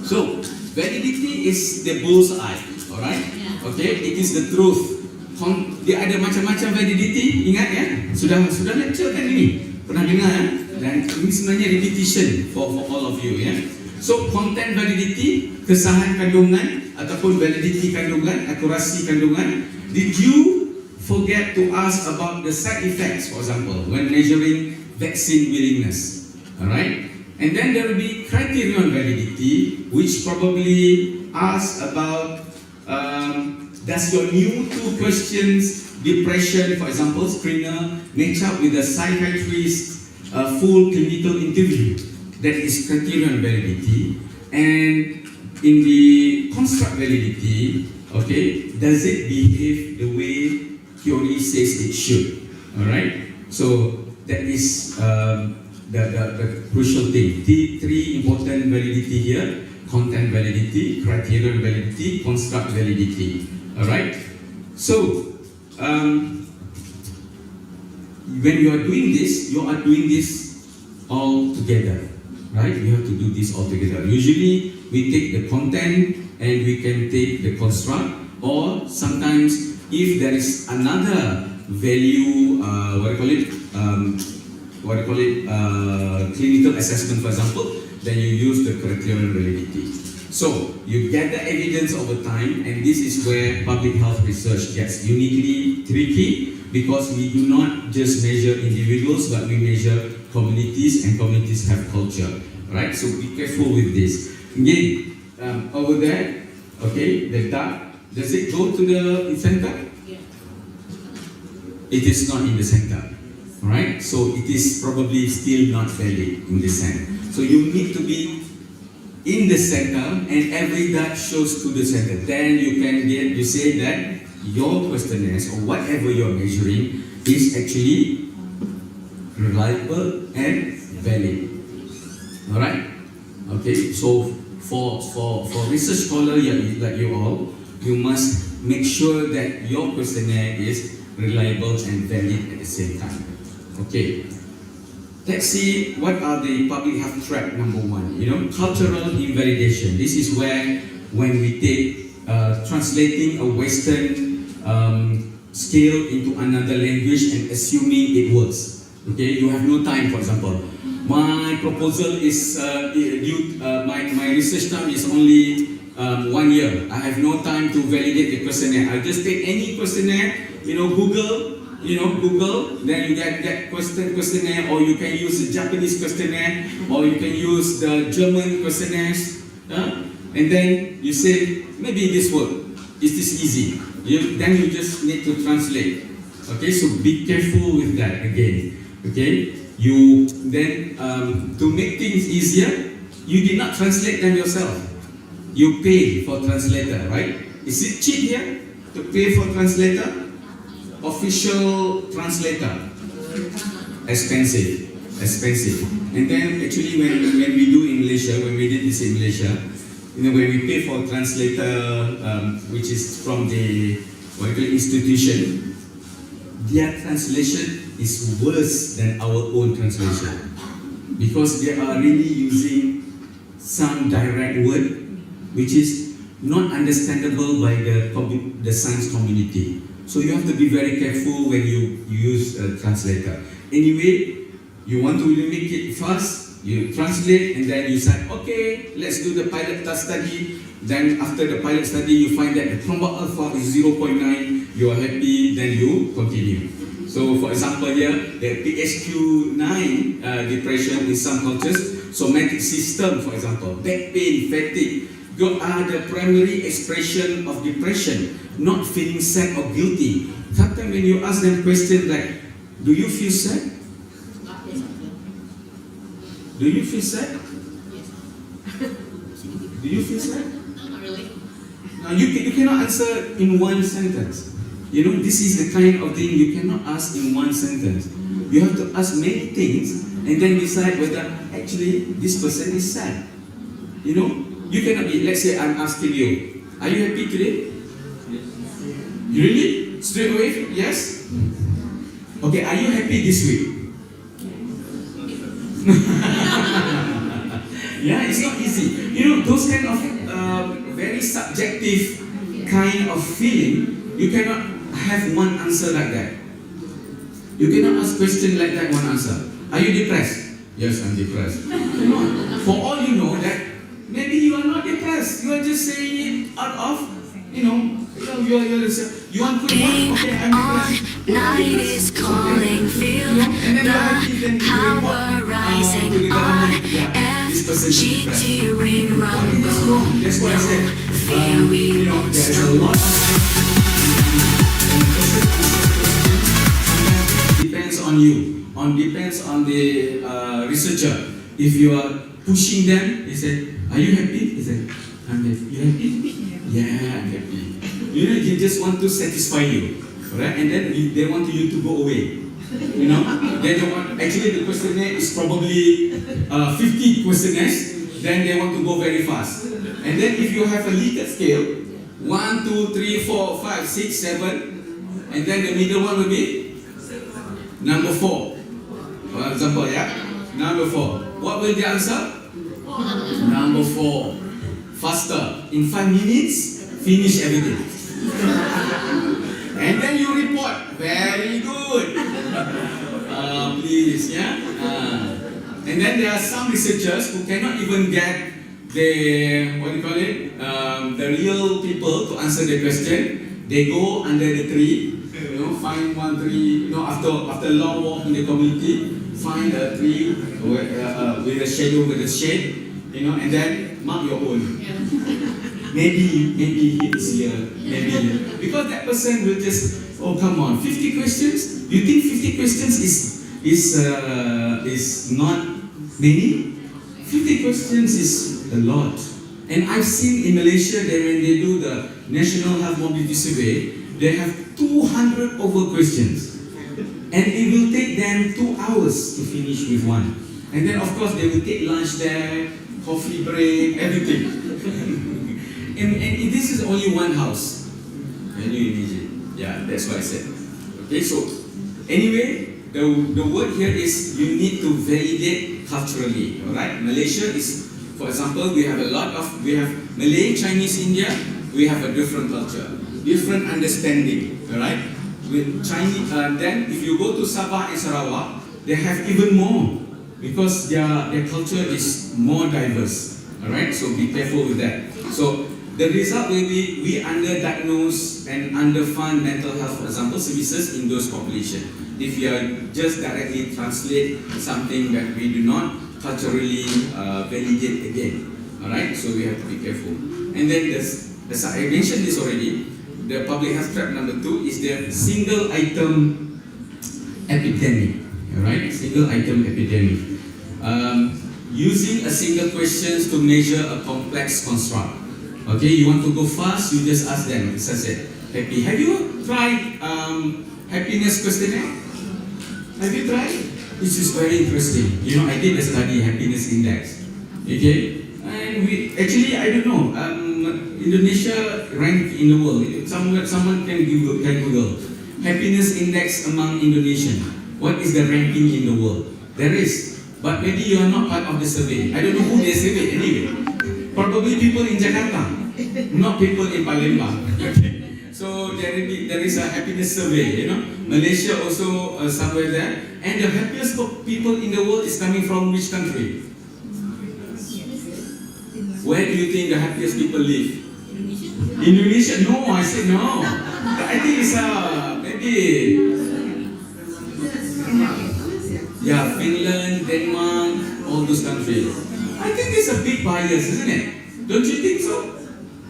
So, validity is the bullseye. Alright. Okay. It is the truth. Dia ada macam-macam validity. Ingat ya. Sudah lecture kan ini. Pernah dengar ya? Dan ini sebenarnya repetition for all of you ya. So, content validity, kesahan kandungan ataupun validity kandungan, akurasi kandungan. Did you forget to ask about the side effects, for example, when measuring vaccine willingness? Alright? And then there will be criterion validity, which probably asks about does your new 2 questions, depression, for example, screener, match up with a psychiatrist's full clinical interview? That is criterion validity. And in the construct validity, okay, does it behave the way theory says it should? Alright? So that is the crucial thing. 3 important validity here: content validity, criterion validity, construct validity. Alright? So when you are doing this all together. Right? You have to do this all together. Usually we take the content and we can take the construct, or sometimes if there is another value, clinical assessment, for example, then you use the criterion validity. So you get the evidence over time, and this is where public health research gets uniquely tricky, because we do not just measure individuals, but we measure communities, and communities have culture, right? So be careful with this. Again, over there, okay, the dot, does it go to the center? Yeah. It is not in the center, right? So it is probably still not valid in the center. So you need to be in the center, and every dot shows to the center. Then you can you say that your questionnaires or whatever you're measuring is actually reliable and valid. Alright? Okay, so for research scholar like you all, you must make sure that your questionnaire is reliable and valid at the same time. Okay. Let's see what are the public health track number 1. Cultural invalidation. This is where when we take translating a Western scale into another language and assuming it works. Okay, you have no time, for example. My proposal is my research time is only 1 year. I have no time to validate the questionnaire. I just take any questionnaire, Google, then you get that questionnaire, or you can use the Japanese questionnaire, or you can use the German questionnaires, and then you say, maybe this works. Is this easy? Then you just need to translate. Okay, so be careful with that again. Okay, you then to make things easier, you did not translate them yourself. You pay for translator, right? Is it cheap here to pay for translator? Official translator, expensive. And then actually when we do in Malaysia, when we did this in Malaysia, when we pay for translator, which is from the institution, their translation is worse than our own translation, because they are really using some direct word which is not understandable by the science community. So you have to be very careful when you use a translator. Anyway, you want to make it fast, you translate and then you say, okay, let's do the pilot test study. Then after the pilot study, you find that the thrombotic alpha is 0.9, you are happy, then you continue. So for example here, the PHQ-9 depression in some cultures, somatic system for example, back pain, fatigue, are the primary expression of depression, not feeling sad or guilty. Sometimes when you ask them questions like, do you feel sad? Do you feel sad? Do you feel sad? Not really. Now you cannot answer in one sentence. You know, this is the kind of thing you cannot ask in one sentence. You have to ask many things and then decide whether actually this person is sad. You know, you cannot be, let's say I'm asking you, are you happy today? You really? Straight away? Yes? Okay, are you happy this week? Yeah, it's not easy. You know, those kind of very subjective kind of feeling, you cannot have one answer like that. You cannot ask question like that, one answer. Are you depressed? Yes, I'm depressed. No. For all you know that maybe you are not depressed. You are just saying it out of, you want to put one, okay, I'm depressed. Night is calling, feel the power rising on FGT ring rumble. That's what I said. Fear we won't There's a lot depends on you, depends on the researcher. If you are pushing them, they say, are you happy? They say, I'm happy. You happy? Yeah, I'm happy. You know, they just want to satisfy you, right? And then they want you to go away. You know, they don't want. Actually, the questionnaire is probably 50 questionnaires. Then they want to go very fast. And then if you have a Likert scale, 1, 2, 3, 4, 5, 6, 7, and then the middle one will be number 4. For example, yeah, number 4. What will the answer? Number 4. Faster. In 5 minutes, finish everything. And then you report. Very good. Please, yeah. And then there are some researchers who cannot even get the the real people to answer the question. They go under the tree, find one tree, after a long walk in the community, find a tree with a shadow, with a shade, and then mark your own. Maybe he is here, maybe here. Because that person will just, oh come on, 50 questions? You think 50 questions is not many? 50 questions is a lot. And I've seen in Malaysia that when they do the National Health Mobility Survey, they have 200 over questions. And it will take them 2 hours to finish with one. And then of course they will take lunch there, coffee break, everything. and this is only one house. Can you imagine? Yeah, that's what I said. Okay, so anyway, the word here is you need to validate culturally. Alright? Malaysia is, for example, we have Malay, Chinese, India, we have a different culture, different understanding. Alright? With Chinese, then if you go to Sabah and Sarawak, they have even more because their culture is more diverse. Alright? So be careful with that. So the result will be we underdiagnose and underfund mental health, for example, services in those populations. If you are just directly translate something that we do not culturally validate again. Alright, so we have to be careful. And then as I mentioned this already, the public health trap number 2 is the single item epidemic. Alright, single item epidemic. Using a single questions to measure a complex construct. Okay, you want to go fast, you just ask them, as I said, happy. Have you tried happiness questionnaire? Have you tried? This is very interesting. I did a study, happiness index. Okay? And I don't know, Indonesia ranked in the world. Someone can Google. Happiness index among Indonesian. What is the ranking in the world? There is. But maybe you are not part of the survey. I don't know who they surveyed anyway. Probably people in Jakarta, not people in Palembang. Okay? So there is a happiness survey, Malaysia also somewhere there. And the happiest people in the world is coming from which country? Where do you think the happiest people live? Indonesia? No, I said no. I think it's maybe Finland, Denmark, all those countries. I think there's a big bias, isn't it? Don't you think so?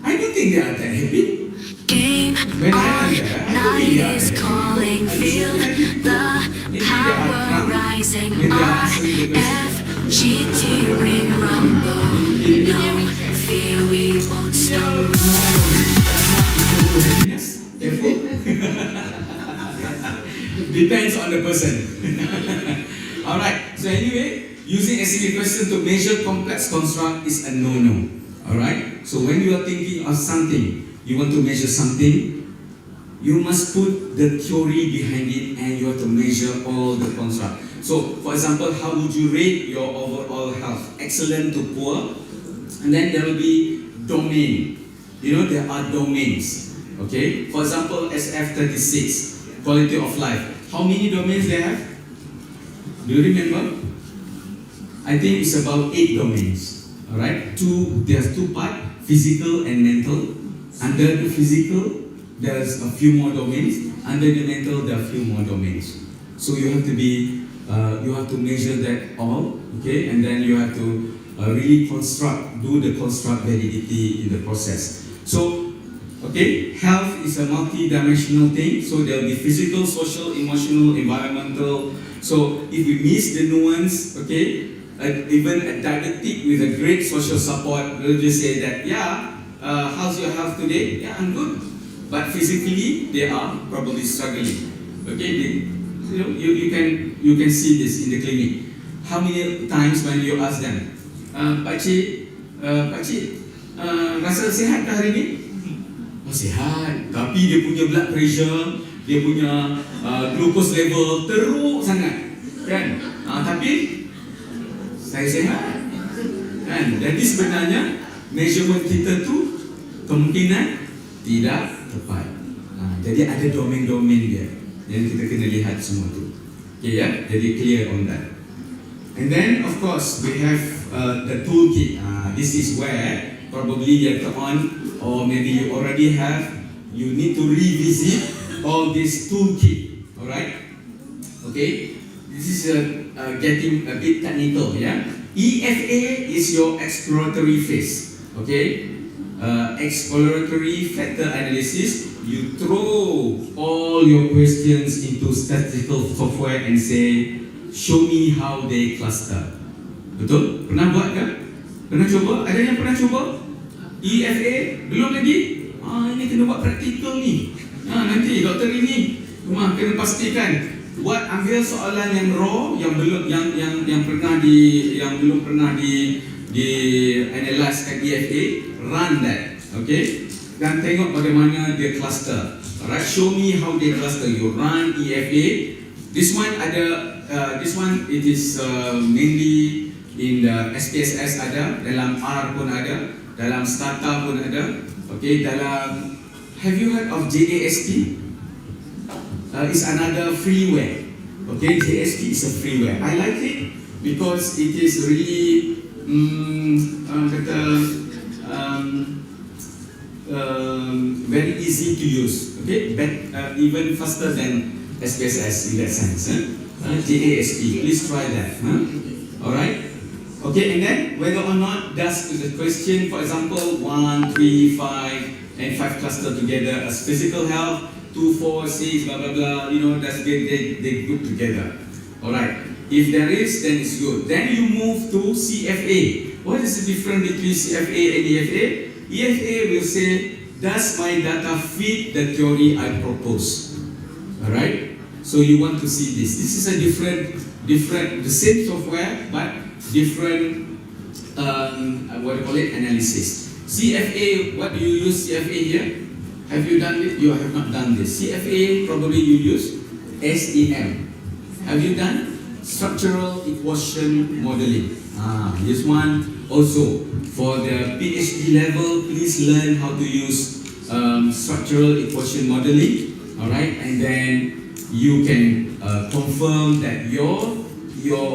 I don't think they are that happy. Game on, night is calling, feel the power rising. RFGT ring rumble, no fear we won't stop. Yes, careful. Depends on the person. Alright, so anyway, using SCB question to measure complex construct is a no-no. Alright, so when you are thinking of something, you want to measure something, you must put the theory behind it and you have to measure all the construct. So, for example, how would you rate your overall health? Excellent to poor. And then there will be domain. There are domains. Okay? For example, SF36, quality of life. How many domains they have? Do you remember? I think it's about 8 domains. Alright? There's 2 parts, physical and mental. Under the physical, there's a few more domains. Under the mental, there are a few more domains. So you have to measure that all, okay? And then you have to really do the construct validity in the process. So, okay, health is a multi-dimensional thing. So there will be physical, social, emotional, environmental. So if we miss the nuance, okay, even a diabetic with a great social support will just say that, how's your health today? Yeah, I'm good. But physically, they are probably struggling. Okay, you can see this in the clinic. How many times when you ask them, Pakcik, rasa sihat ke hari ni? Oh, sihat. Tapi dia punya blood pressure, dia punya glucose level teruk sangat, kan? Tapi saya sihat, kan? Jadi sebenarnya measurement kita tu kemungkinan tidak tepat. Jadi ada domain-domain dia yang kita kena lihat semua tu. Okay, ya? Jadi clear on that. And then of course we have the toolkit. This is where probably later on, or maybe you already have, you need to revisit all this toolkit. Alright? Okay? This is getting a bit technical, yeah? EFA is your exploratory phase. Okay? Exploratory factor analysis, you throw all your questions into statistical software and say, show me how they cluster. Betul? Pernah buat kan? Pernah cuba? Ada yang pernah cuba? EFA? Belum lagi? Ini kena buat praktikal ni. Nanti doktor ini kena pastikan buat ambil soalan yang raw, yang belum pernah di analyze kat EFA, run that, okay? Dan tengok bagaimana dia cluster. Alright, show me how they cluster. You run EFA. This one it is mainly in the SPSS ada, dalam R pun ada, dalam Stata pun ada. Okay, dalam, have you heard of JASP? It's another freeware. Okay, JASP is a freeware. I like it because it is really very easy to use. Okay, even faster than SPSS in that sense. JASP, please try that. Alright. Okay, and then whether or not does the question, for example, 1, 3, 5, and 5 cluster together as physical health, 2, 4, 6, blah blah blah. That's they group together. Alright. If there is, then it's good. Then you move to CFA. What is the difference between CFA and EFA? EFA will say, does my data fit the theory I propose? Alright? So you want to see this. This is a different, the same software, but different, analysis. CFA, what do you use CFA here? Have you done it? You have not done this. CFA, probably you use SEM. Have you done? Structural equation modeling. This one also for the PhD level. Please learn how to use structural equation modeling, all right, and then you can confirm that your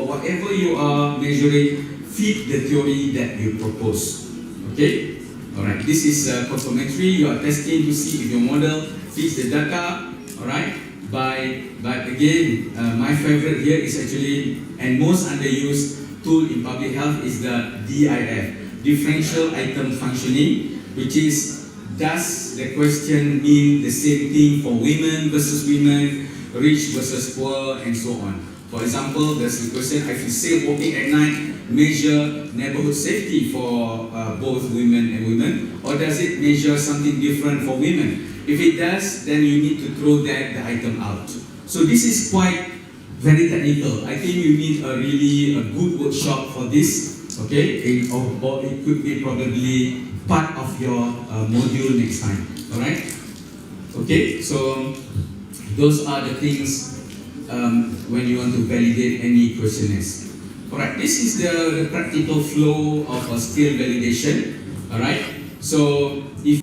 whatever you are measuring fit the theory that you propose. Okay, all right. This is confirmatory. You are testing to see if your model fits the data. All right. But again, my favorite here is actually and most underused tool in public health is the DIF, differential item functioning, which is does the question mean the same thing for women versus women, rich versus poor, and so on. For example, there's the question: if you say walking at night measure neighborhood safety for both women and women, or does it measure something different for women? If it does, then you need to throw the item out. So this is quite very technical. I think you need a good workshop for this. Okay, or it could be probably part of your module next time. All right. Okay, so those are the things when you want to validate any questionnaires. Alright, this is the practical flow of a skill validation. Alright, so if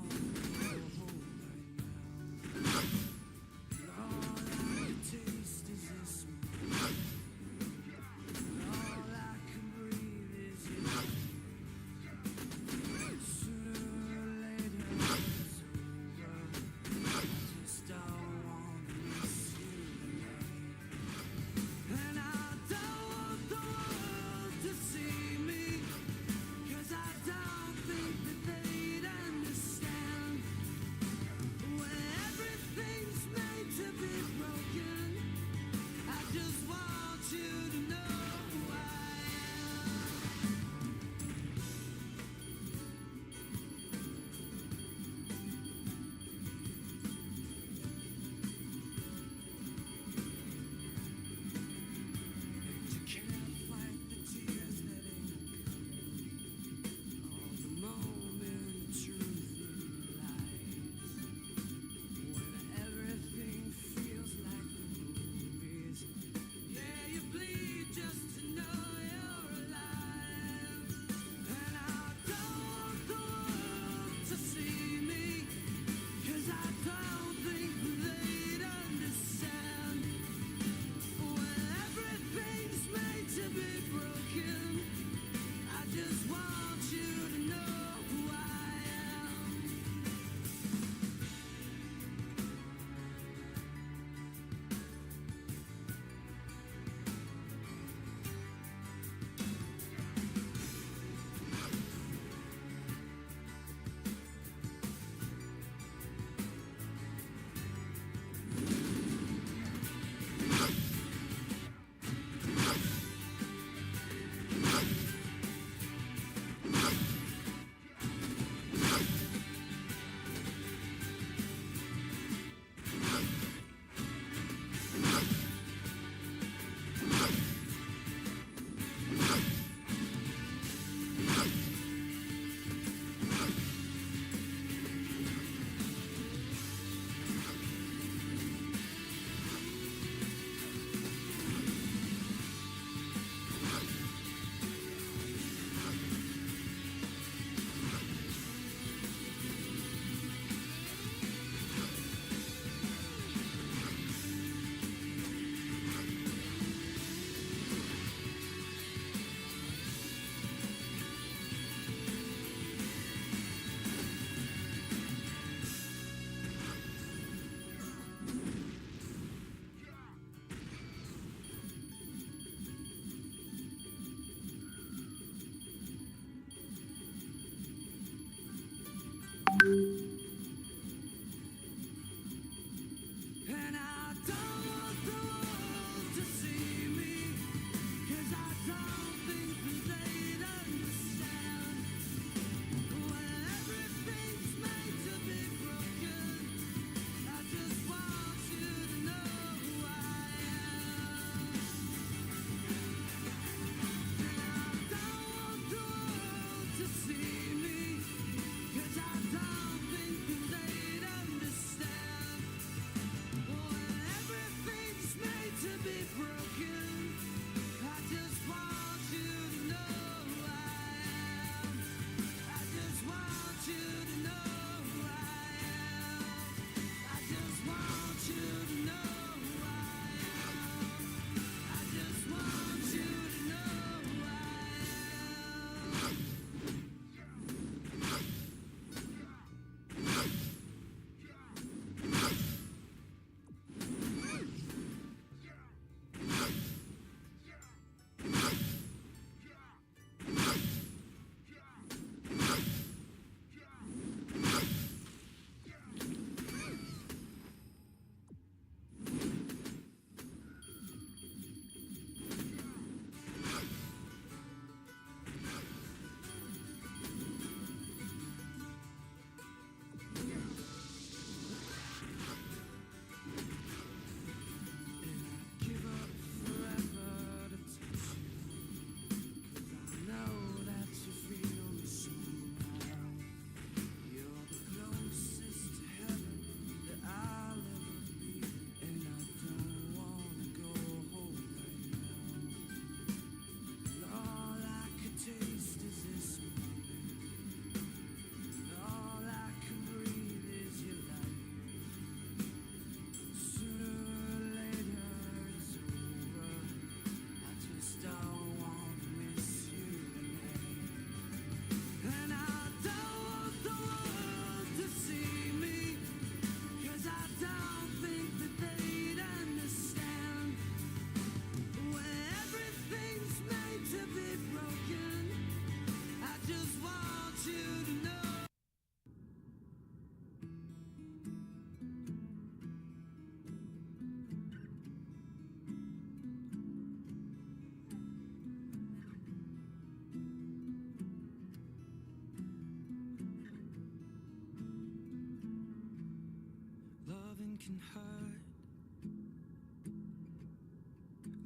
Loving can hurt.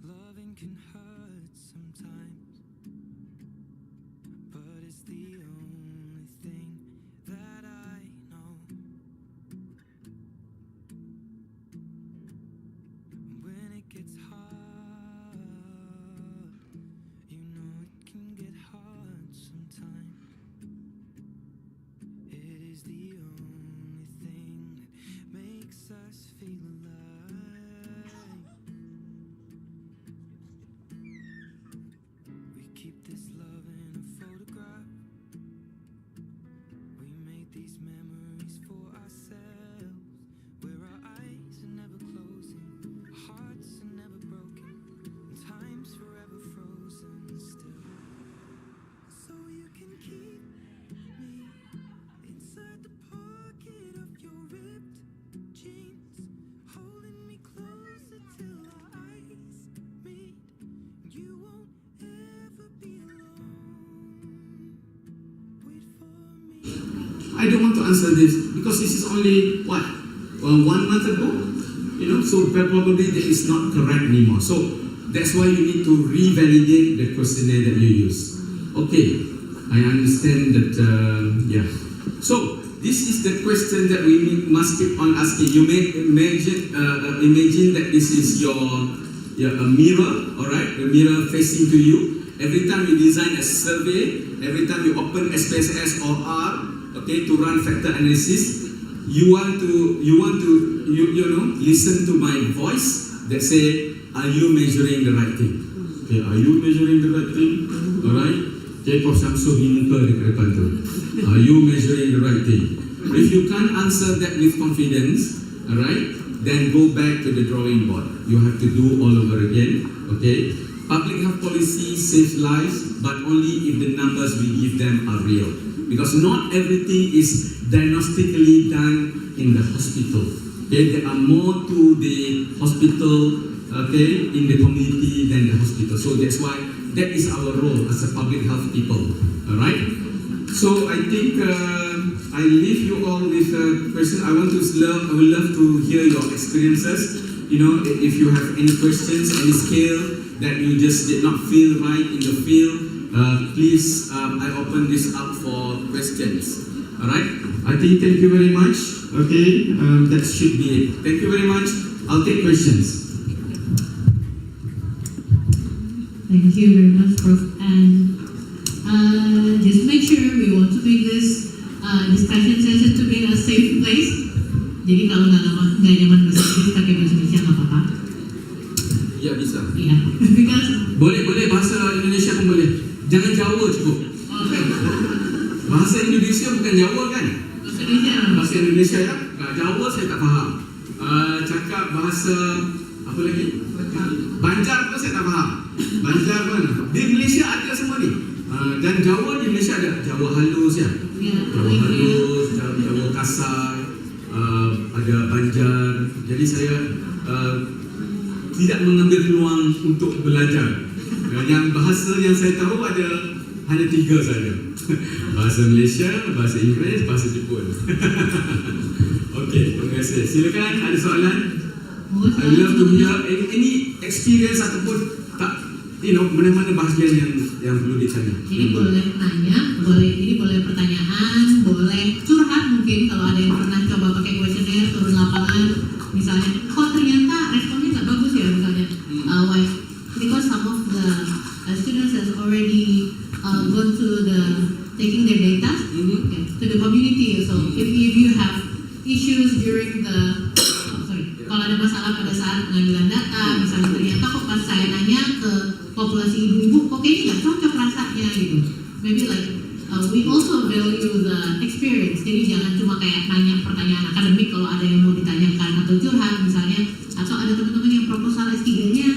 Loving can hurt sometimes, but it's the only thing that I know. When it gets hard, you know it can get hard sometimes. It is the only thing that makes us feel alive. We keep this love in a photograph. We make these memories for ourselves, where our eyes are never closing, our hearts are never broken, and time's forever frozen still. So you can keep me inside the pocket of your ripped jeans, holding me closer till our eyes meet. You won't ever be alone. Wait for me. I don't want to answer this because this is only what 1 month ago, so probably that is not correct anymore. So that's why you need to revalidate the questionnaire that you use. Okay, I understand that. Yeah. So this is the question that we must keep on asking. You may imagine that this is your a mirror, all right, the mirror facing to you. Every time you design a survey, every time you open SPSS or R, okay, to run factor analysis, you want to listen to my voice that say, are you measuring the right thing? Okay, are you measuring the right thing? All right. Okay, Prof Samsul muka dekat depan tu. Are you measuring the right thing? If you can't answer that with confidence, all right, then go back to the drawing board. You have to do all over again. Okay. Public health policy saves lives, but only if the numbers we give them are real. Because not everything is diagnostically done in the hospital. Okay, there are more to the hospital, okay, in the community than the hospital. So that's why that is our role as a public health people. All right. So I think I leave you all with a question. I would love to hear your experiences. If you have any questions, any skill that you just did not feel right in the field, please, I open this up for questions. Alright? I think thank you very much. Okay, that should be it. Thank you very much. I'll take questions. Thank you very much, Prof. And just make sure we want to make this discussion session to be in a safe place. Jadi kalau nggak nyaman bahasa Inggris, pakai bahasa Indonesia nggak apa-apa. Ya bisa. Iya, because Boleh bahasa Indonesia pun boleh. Jangan Jawa cukup. okay. Bahasa Indonesia bukan Jawa kan? Bahasa Indonesia. Bahasa Indonesia ya. Jawa saya tak faham. Cakap bahasa apa lagi? Banjar pun saya tak faham. Banjar mana? Di Malaysia ada semua ni. Dan Jawa di Malaysia ada Jawa halus ya. Jawa halus, Jawa kasar, ada Banjar. Jadi saya tidak mengambil peluang untuk belajar. Yang bahasa yang saya tahu hanya 3 saja. Bahasa Malaysia, bahasa Inggeris, bahasa Jepun. Okey, terima kasih. Silakan, ada soalan? I love to hear any experience ataupun tak, mana-mana bahagian yang perlu ditanya. Jadi boleh nanya, boleh pertanyaan, boleh curhat mungkin kalau ada yang pernah coba pakai kuesioner turun lapangan, misalnya, kok ternyata responnya nggak bagus ya misalnya, why? Because some of the students has already gone to taking their data to the community. So if you have issues during kalau ada masalah pada saat pengambilan data, misalnya ternyata kok pas saya nanya ke populasi ibu-ibu, kok kayaknya nggak cocok rasanya gitu. Maybe we also value the experience. Jadi jangan cuma kayak nanya pertanyaan akademik kalau ada yang mau ditanyakan atau curhat misalnya, atau ada teman-teman yang proposal S3-nya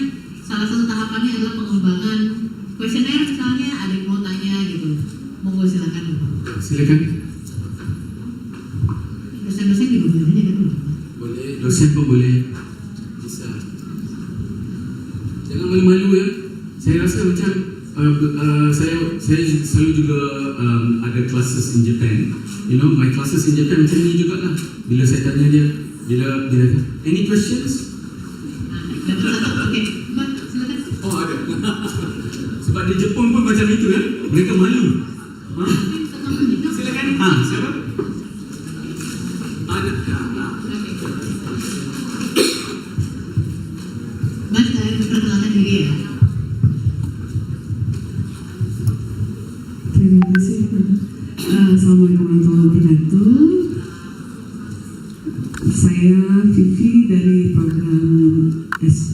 salah satu tahapannya adalah pengembangan kuesioner misalnya, ada yang mau tanya gitu. Monggo silakan. Silakan. Dosen-dosen juga boleh nanya kan? Boleh, dosen pun boleh. Bisa. Jangan malu-malu ya. Saya rasa macam saya selalu juga ada classes in Japan. My classes in Japan macam ni juga lah. Bila saya tanya dia, Bila any questions? Okay, Mak, silakan. Oh, ada. Sebab di Jepun pun macam itu ya. Mereka malu. Ha? Silakan. Ha, siapa? Ada. Mas, saya perkenalkan diri ya. Terima kasih. Assalamualaikum warahmatullahi wabarakatuh. Saya Vivi dari program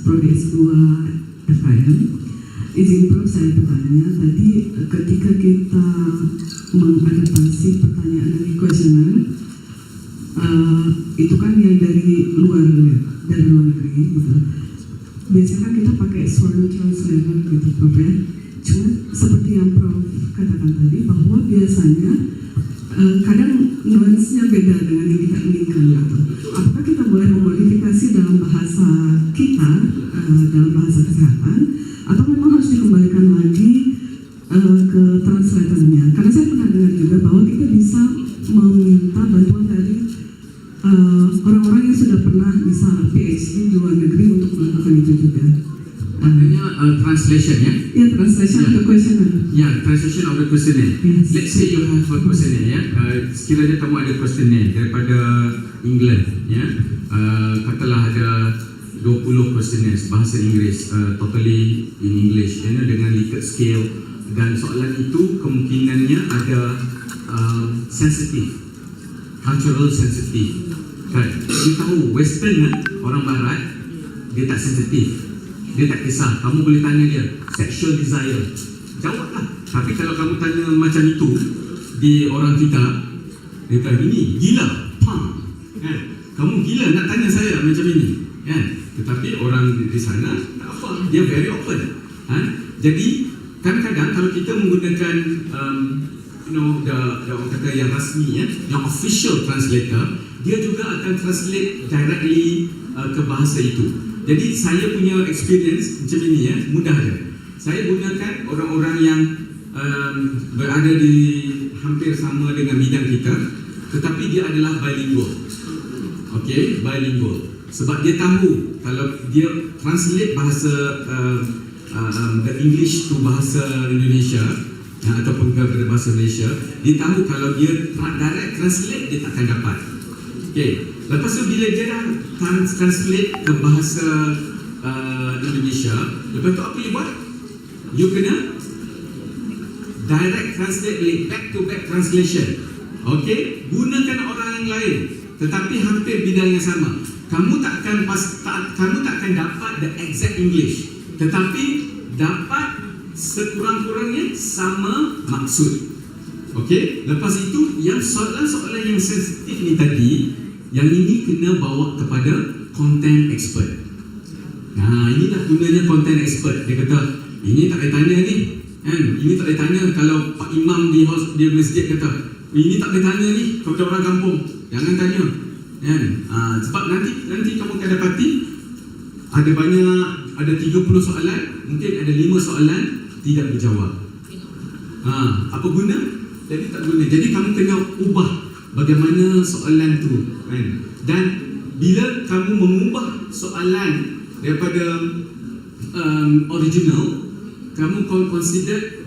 Prodi S2 FIM. Izin Prof, saya bertanya tadi ketika kita mengadaptasi pertanyaan dari kuesioner, itu kan yang dari luar negeri gitu. Biasanya kan kita pakai sworn translator gitu Prof ya. Cuma seperti yang Prof katakan tadi bahwa biasanya kadang nuansnya beda dengan yang kita inginkan gitu. Apakah kita boleh memodifikasi dalam bahasa kita, dalam bahasa kesehatan, atau memang harus dikembalikan lagi ke translatornya? Karena saya pernah dengar juga bahwa kita bisa meminta bantuan dari orang-orang yang sudah pernah bisa PhD di luar negeri untuk melakukan itu juga. Maknanya translation ya? Ya, translation of the questionnaire. Ya, translation of the questionnaire. Yes. Let's say you have a questionnaire ya. Sekiranya kamu ada questionnaire daripada England ya. Katalah ada 20 questionnaires bahasa Inggeris, totally in English ya, dengan Likert scale, dan soalan itu kemungkinannya ada sensitive, cultural sensitive. Kan? Kita tahu Western kan, orang Barat dia tak sensitif. Dia tak kisah, kamu boleh tanya dia sexual desire, jawablah. Tapi kalau kamu tanya macam itu di orang kita, dia kata ini gila, kan? Kamu gila nak tanya saya macam ini, kan? Tetapi orang di sana tak apa, dia very open. Jadi kadang-kadang kalau kita menggunakan the orang kata yang rasmi ya, yang official translator, dia juga akan translate directly ke bahasa itu. Jadi saya punya experience macam ini ya, mudah je. Saya gunakan orang-orang yang berada di hampir sama dengan bidang kita, tetapi dia adalah bilingual. Okay, bilingual. Sebab dia tahu kalau dia translate bahasa the English to bahasa Indonesia ataupun ke bahasa Malaysia, dia tahu kalau dia direct translate dia takkan dapat. Okay. Lepas tu bila dia dah translate ke bahasa Indonesia, lepas tu apa you buat? You kena direct translate, back to back translation. Okay, gunakan orang yang lain tetapi hampir bidang yang sama. Kamu takkan dapat the exact English, tetapi dapat sekurang-kurangnya sama maksud. Okay, lepas itu yang soalan-soalan yang sensitif ni tadi, yang ini kena bawa kepada content expert. Nah, inilah gunanya content expert. Dia kata, ini tak boleh tanya ni, kan? Ini tak boleh tanya kalau Pak Imam di masjid kata, ini tak boleh tanya ni kepada orang kampung, jangan tanya, kan? Sebab nanti kamu akan dapati ada 30 soalan, mungkin ada 5 soalan tidak dijawab. Apa guna? Jadi tak guna. Jadi kamu kena ubah bagaimana soalan tu, kan? Dan bila kamu mengubah soalan daripada original, kamu consider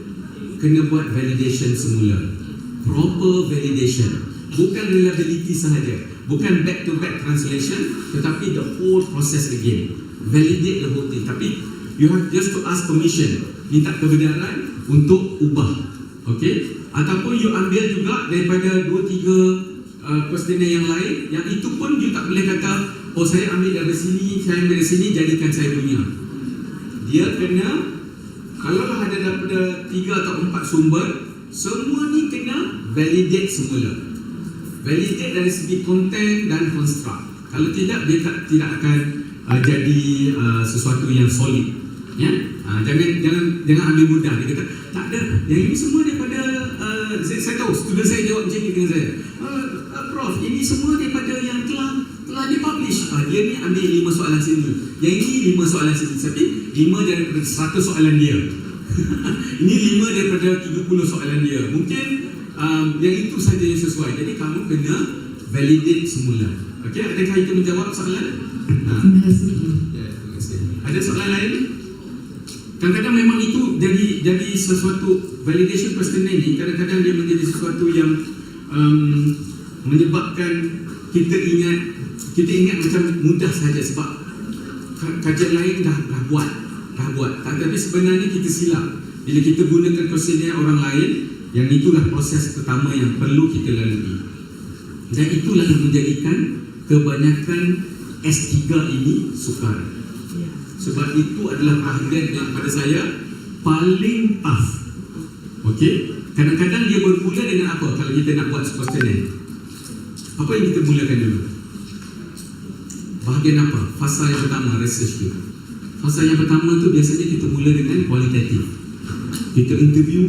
kena buat validation semula, proper validation, bukan reliability sahaja, bukan back to back translation, tetapi the whole process again, validate the whole thing. Tapi you have just to ask permission, minta kebenaran untuk ubah. Okay? Ataupun you ambil juga daripada 2-3 questionnaire yang lain, yang itu pun you tak boleh kata, oh saya ambil dari sini, saya ambil dari sini, jadikan saya punya. Dia kena, kalau ada daripada 3 atau 4 sumber, semua ni kena validate semula. Validate dari segi content dan construct. Kalau tidak, dia tidak akan jadi sesuatu yang solid. Ya? Jangan ambil mudah. Dia kata tak ada, yang ini semua daripada saya tahu student saya jawab macam ni dengan saya, Prof, ini semua daripada yang telah dipublish. Dia ni ambil 5 soalan sini, yang ini 5 soalan sini, tapi 5 daripada 100 soalan dia. Ini 5 daripada 30 soalan dia. Mungkin yang itu saja yang sesuai. Jadi kamu kena validate semula. Okey, adakah itu menjawab soalan? Terima kasih. Ya, terima kasih. Ada soalan lain? Kadang-kadang memang itu jadi sesuatu validation questionnaire ni, kadang-kadang dia menjadi sesuatu yang menyebabkan kita ingat macam mudah saja sebab kajian lain dah buat. Tapi sebenarnya kita silap bila kita gunakan questionnaire orang lain, yang itulah proses pertama yang perlu kita lalui. Dan itulah yang menjadikan kebanyakan S3 ini sukar. Sebab itu adalah bahagian daripada saya paling tough. Okey, kadang-kadang dia bermula dengan apa kalau kita nak buat questionnaire? Apa yang kita mulakan dulu? Bahagian apa? Fasa yang pertama, research tu. Fasa yang pertama tu biasanya kita mula dengan kualitatif. Kita interview,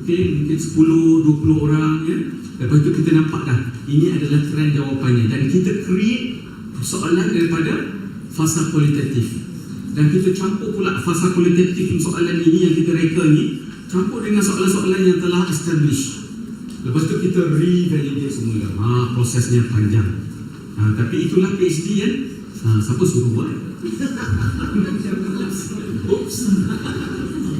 okay, mungkin 10-20 orang ya. Lepas tu kita nampak dah ini adalah trend jawapannya dan kita create soalan daripada fasa kualitatif. Dan kita campur pula fasa kualitatif soalan ini yang kita reka ni campur dengan soalan-soalan yang telah established. Lepas tu kita revalidate semula. Prosesnya panjang. Tapi itulah PhD kan. Siapa suruh buat? Oops.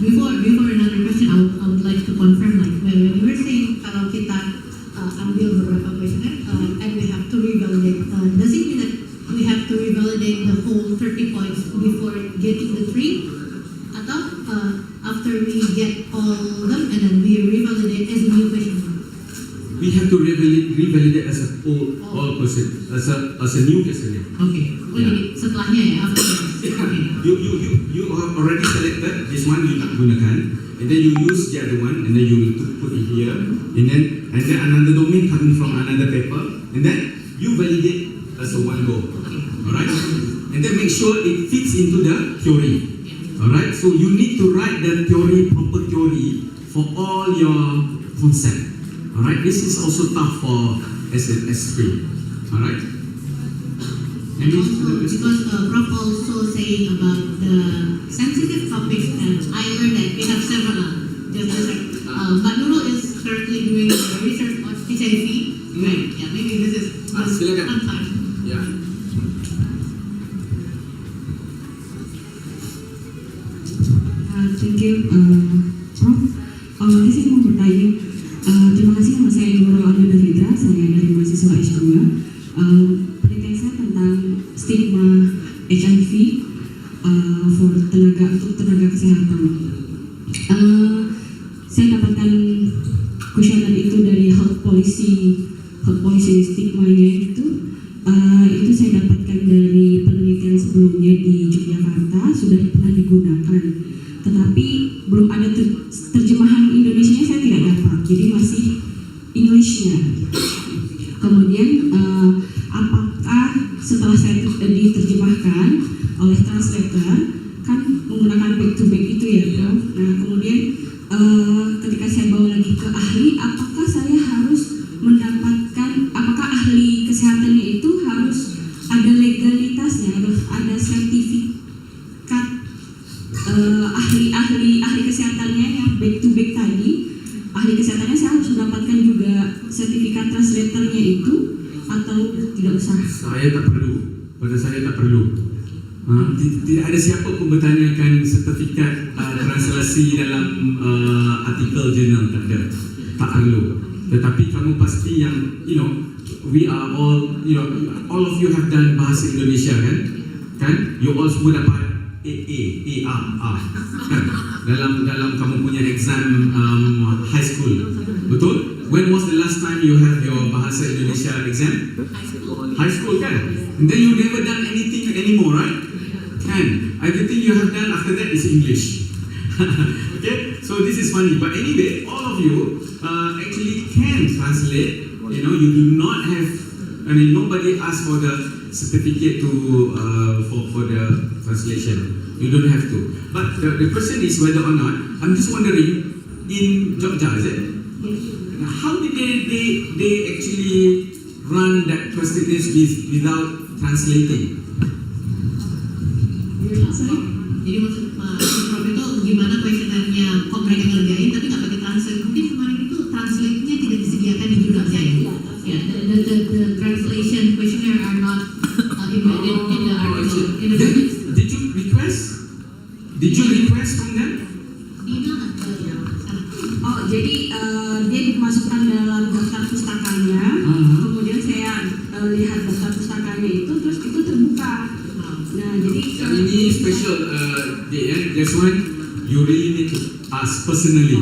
Before another question, I would like to confirm, like when you were saying kalau kita ambil beberapa questionnaire and we have to revalidate, does it mean that we have to revalidate the whole 30 points before getting the 3? Atau after we get all of them and then we revalidate as a new question? We have to revalidate as a all question, as a new questionnaire. Okay. Jadi setelahnya ya, after You have already selected this one you nak gunakan, and then you use the other one, and then you will put it here, and then another domain coming from another paper, and then you validate as a one go. Alright, and then make sure it fits into the theory. Alright, so you need to write the proper theory for all your concept. Alright, this is also tough for S3. Alright. Because Prof also saying about the sensitive topics, and I learned that we have several but Nurul is currently doing research on HIV, right? Yeah, maybe this is one time. Yeah. Thank you, Prof. Di sini mau bertanya. Terima kasih, nama saya Nurul Almedalidra, saya dari mahasiswa S2. Penelitian saya tentang stigma HIV untuk tenaga kesehatan. Saya dapatkan kuesioner itu dari health policy stigma-nya itu saya dapatkan dari penelitian sebelumnya di Yogyakarta, sudah pernah digunakan, tetapi belum ada terjemahan Indonesianya, saya tidak dapat, jadi masih English-nya. Kemudian apakah setelah saya diterjemahkan oleh translator, kan menggunakan back to back itu ya, Prof. Nah, kemudian ketika saya bawa lagi ke ahli, apakah saya harus mendapatkan, apakah ahli kesehatannya itu harus ada legalitasnya, harus ada sertifikat ahli kesehatannya yang back to back tadi, ahli kesehatannya saya harus mendapatkan juga sertifikat translatornya itu, atau tidak usah? Saya tak perlu. Pada saya tak perlu. Tidak ada siapa pun bertanyakan sertifikat translasi dalam artikel jurnal, tak ada. Tak perlu. Tetapi kamu pasti yang, we are all, all of you have done bahasa Indonesia kan? You all semua dapat A, kan? Dalam kamu punya exam high school, betul? When was the last time you have your bahasa Indonesia exam? High school kan? And then you never done anything anymore, right? Kan? Everything you have done after that is English. Okay? So this is funny. But anyway, all of you actually can translate. You do not have, nobody asked for the certificate for the translation. You don't have to. But the question is whether or not, I'm just wondering, in Jogja, is it? How did they actually run that questionnaire without translating? Jadi maksud Prof itu gimana questionnaire-nya kok mereka ngerjain tapi nggak pakai translate? Mungkin kemarin itu translate-nya tidak disediakan di jurnalnya ya? Ya, the melihat daftar pustakanya itu, terus itu terbuka. Nah, jadi Yang ini special, that's one you really need to ask personally.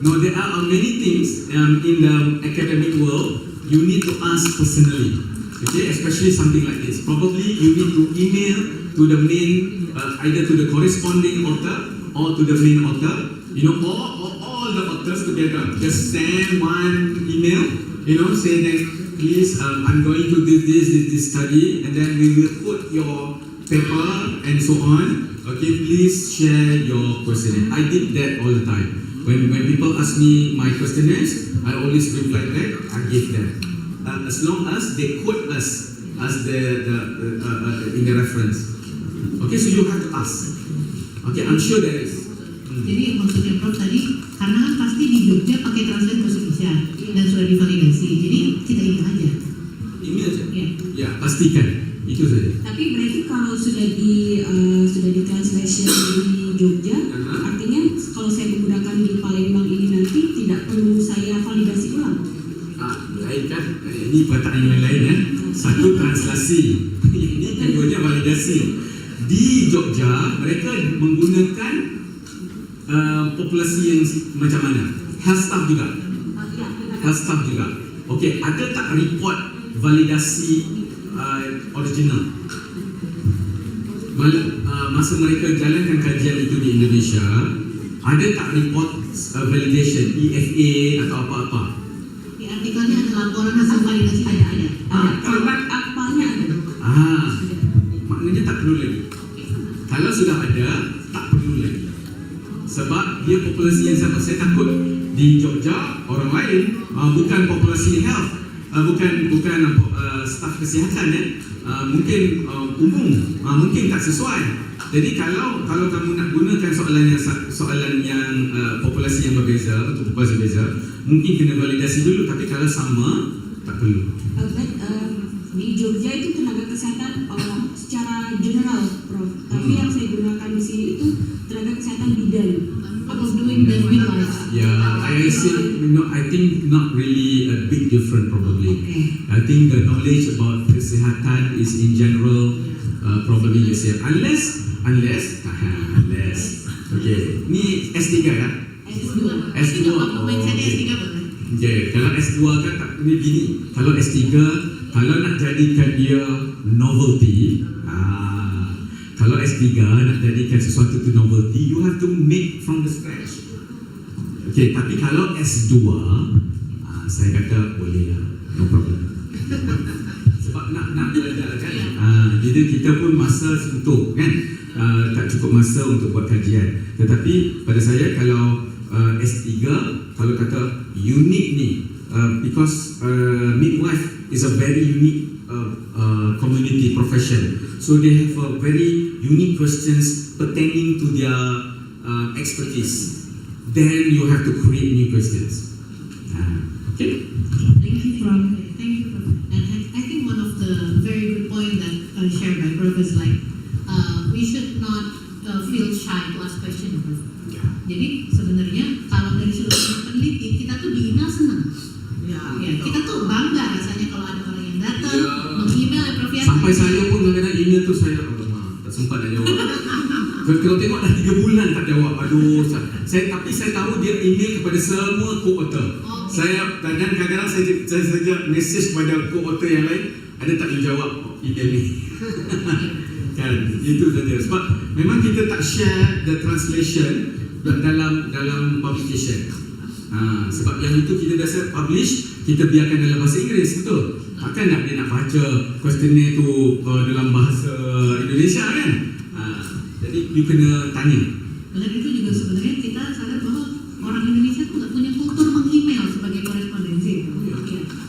No, there are many things in the academic world you need to ask personally. Okay, especially something like this. Probably you need to email to the main, either to the corresponding author or to the main author. You know, all the authors together. Just send one email. You know, say that please, I'm going to do this study, and then we will put your paper and so on. Okay, please share your questionnaire. I did that all the time. When people ask me my questionnaires, I always reply back. I give them, as long as they quote us as the in the reference. Okay, so you have to ask. Okay, I'm sure there is. Jadi maksudnya Prof tadi, karena kan pasti di Jogja pakai translate bahasa Indonesia dan sudah divalidasi, jadi kita email aja. Email aja. Ya. Ya, pastikan itu saja. tapi berarti kalau sudah di translation di Jogja, artinya kalau saya menggunakan di Palembang ini nanti tidak perlu saya validasi ulang. Lain kan? Ini pertanyaan yang lain ya. Satu translasi, ini keduanya validasi. Di Jogja mereka menggunakan populasi yang macam mana? Health staff juga. Health staff juga. Okey, ada tak report validasi original? Masa mereka jalankan kajian itu di Indonesia, ada tak report validation EFA atau apa-apa? Di artikelnya ada laporan hasil validasi, ada. Produk apanya ada? Maknanya tak perlu lagi. Kalau sudah ada, tak perlu lagi. Sebab dia populasi yang sama. Saya takut di Jogja orang lain bukan populasi health, bukan staf kesihatan ya. Mungkin umum, mungkin tak sesuai. Jadi kalau kamu nak gunakan soalan yang populasi yang berbeza untuk populasi berbeza, mungkin kena validasi dulu. Tapi kalau sama, tak perlu. Di Jogja itu tenaga kesehatan secara general, Prof. Tapi yang saya gunakan di sini itu tenaga kesehatan bidan. Above doing the midwife. Yeah, I say, I think not really a big difference probably. Okay. I think the knowledge about kesihatan is in general probably the same. Unless. Okay, ni S3 kan? S2. Okay, kalau S2 kan tak ni gini. Kalau S3, kalau nak jadikan dia novelty, kalau S3 nak jadikan sesuatu tu novelty, you have to make from the scratch. Okay, tapi kalau S2, saya kata boleh lah, no problem. Sebab nak belajar kan. Jadi kita pun masa untuk kan, tak cukup masa untuk buat kajian. Tetapi pada saya kalau S3, kalau kata unik ni, because midwife is a very unique community profession. So they have a very unique questions pertaining to their expertise. Then you have to create new questions. Okay. Thank you, Prof. And I think one of the very good points that shared by Prof is like we should not feel shy to ask questions, Prof. Jadi sebenarnya kalau dari sudut peneliti kita tuh di email senang. Ya, kita tuh bangga rasanya kalau ada orang yang datang meng-email ya, Prof. Sampai saya pun kadang-kadang email tu saya tak sempat nak jawab. Kalau tengok dah 3 bulan tak jawab, aduh. Tapi saya tahu dia email kepada semua co-author. Saya kadang-kadang saya saja message kepada co-author yang lain, ada tak dijawab email ni? Kan, itu saja. Sebab memang kita tak share the translation dalam publication. Sebab yang itu kita biasa publish, kita biarkan dalam bahasa Inggeris, betul? Takkan dia nak baca questionnaire tu dalam bahasa Indonesia kan? Jadi you kena tanya. Dan itu juga sebenarnya kita sadar bahwa orang Indonesia tuh nggak punya kultur meng-email sebagai korespondensi.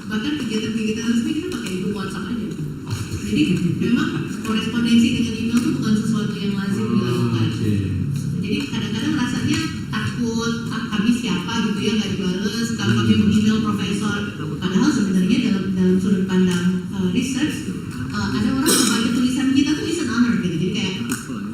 Bahkan kegiatan-kegiatan resmi kita pakai grup WhatsApp aja. Jadi memang korespondensi dengan email itu bukan sesuatu yang lazim dilakukan. Jadi kadang-kadang rasanya takut, kami siapa gitu ya nggak dibales kalau kami meng-email profesor. Padahal sebenarnya dalam sudut pandang research ada orang yang baca tulisan kita tuh is an honor gitu. Jadi kayak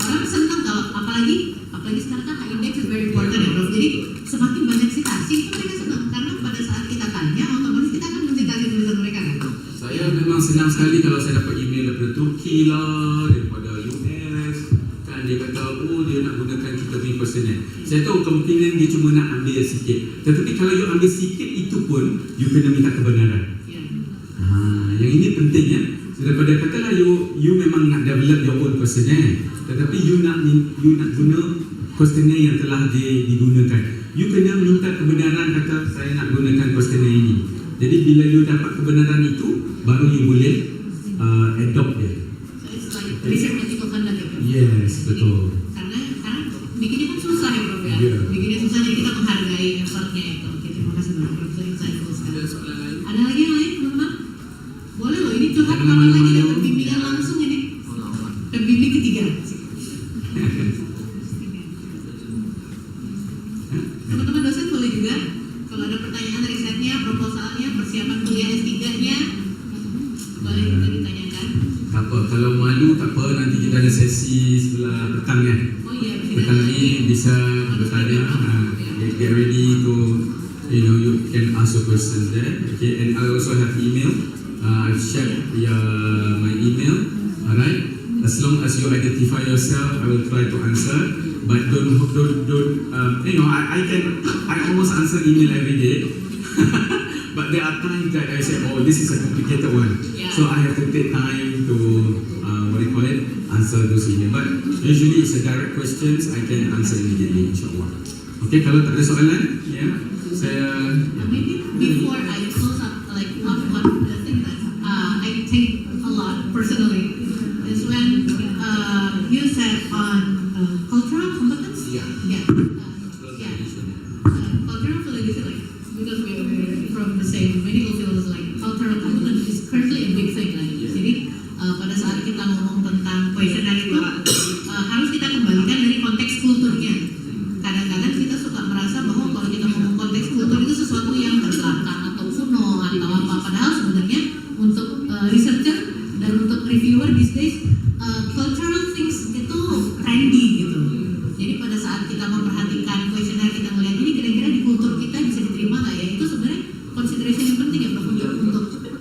orang senang kalau apalagi sekarang kan index is very important ya, Prof. Jadi semakin banyak citasi itu mereka senang karena pada saat kita tanya otomatis kita akan mencitasi tulisan mereka kan. Saya memang senang sekali kalau saya dapat email daripada Turki lah, daripada US kan, dia kata oh dia nak gunakan kita punya personal. Saya tahu kemungkinan dia cuma nak ambil sikit, tetapi kalau you ambil sikit itu pun you kena minta kebenaran. Yang ini penting ya. Daripada katalah you memang nak develop your own questionnaire, tetapi you nak guna questionnaire yang telah digunakan, you kena minta kebenaran, kata saya nak gunakan questionnaire ini. Jadi bila you dapat kebenaran itu, baru you boleh adopt dia. So it's like research ethical conduct ya, Prof? Yes, betul. Karena bikinnya kan susah ya, Prof ya. Yeah. Bikinnya susah, jadi kita menghargai effortnya itu. Oke, terima kasih banyak, Prof. Insightful sekali. Ada lagi yang lain, teman-teman? Boleh loh, ini curhat kapan lagi dapat bimbingan langsung ini. Pembimbing ketiga. Teman-teman dosen boleh juga kalau ada pertanyaan risetnya, proposalnya, persiapan kuliah S3-nya, boleh juga ditanyakan. Tak apa, kalau malu tak apa, nanti kita ada sesi sebelah petang ya. Oh iya, Petang ni bisa bertanya, get ready to, you can ask your questions there. Okay, and I also have email. I've shared my email. Alright, as long as you identify yourself, I will try to answer. But don't. I almost answer email every day. But there are times that I say, oh, this is a complicated one, so I have to take time to answer those email. But usually it's a direct questions, I can answer immediately, insyaAllah. Okay, kalau tak ada soalan, saya. Maybe before I close up, one of the things that I take a lot personally is when you said on cultural competence. Cultural validation, because we're from the same medical field, is like cultural competence is currently a big thing. Jadi pada saat kita ngomong tentang questionnaire itu harus kita kembalikan dari konteks kulturnya. Kadang-kadang kita suka merasa bahwa kalau kita ngomong konteks kultur itu sesuatu yang terbelakang atau kuno atau apa, padahal sebenarnya untuk researcher dan untuk reviewer these days, cultural things itu trendy gitu. Jadi pada saat kita memperhatikan questionnaire, kita melihat ini kira-kira di kultur kita bisa diterima nggak ya, itu sebenarnya consideration yang penting ya, Prof,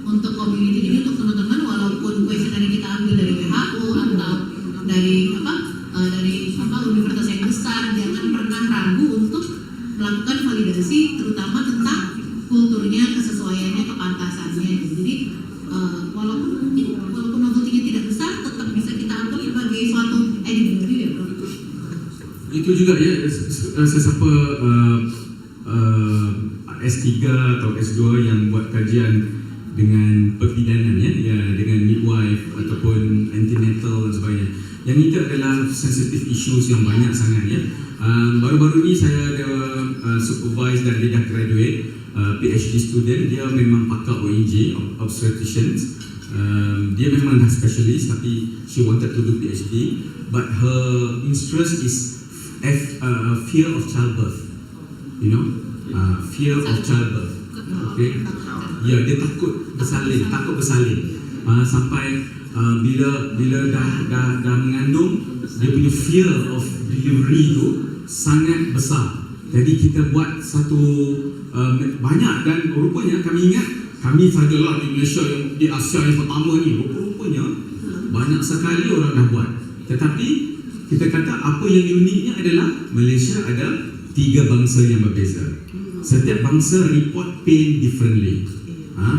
untuk community. Jadi untuk teman-teman, walaupun questionnaire kita ambil dari WHO atau dari universitas yang besar, jangan pernah ragu untuk melakukan validasi, terutama tentang kulturnya, kesesuaiannya, kepantasannya. Jadi walaupun novelty-nya tidak besar, tetap bisa kita anggap sebagai suatu added value ya, Prof. Itu juga ya, sesiapa S3 atau S2 yang buat kajian dengan perbidanan dengan midwife ataupun antenatal dan sebagainya. Yang itu adalah sensitive issues yang banyak sangat ya. Baru-baru ni saya ada supervise dan dia dah graduate, PhD student, dia memang pakar ONG, obstetricians. Dia memang dah specialist tapi she wanted to do PhD, but her interest is fear of childbirth. Fear of childbirth. Okay. Ya, dia takut bersalin. Sampai bila dah mengandung, dia punya fear of delivery tu sangat besar. Jadi kita buat satu banyak, dan rupanya kami ingat kami sajalah di Malaysia yang di Asia yang pertama ni. Rupanya banyak sekali orang dah buat. Tetapi kita kata apa yang uniknya adalah Malaysia ada 3 bangsa yang berbeza. Setiap bangsa report pain differently.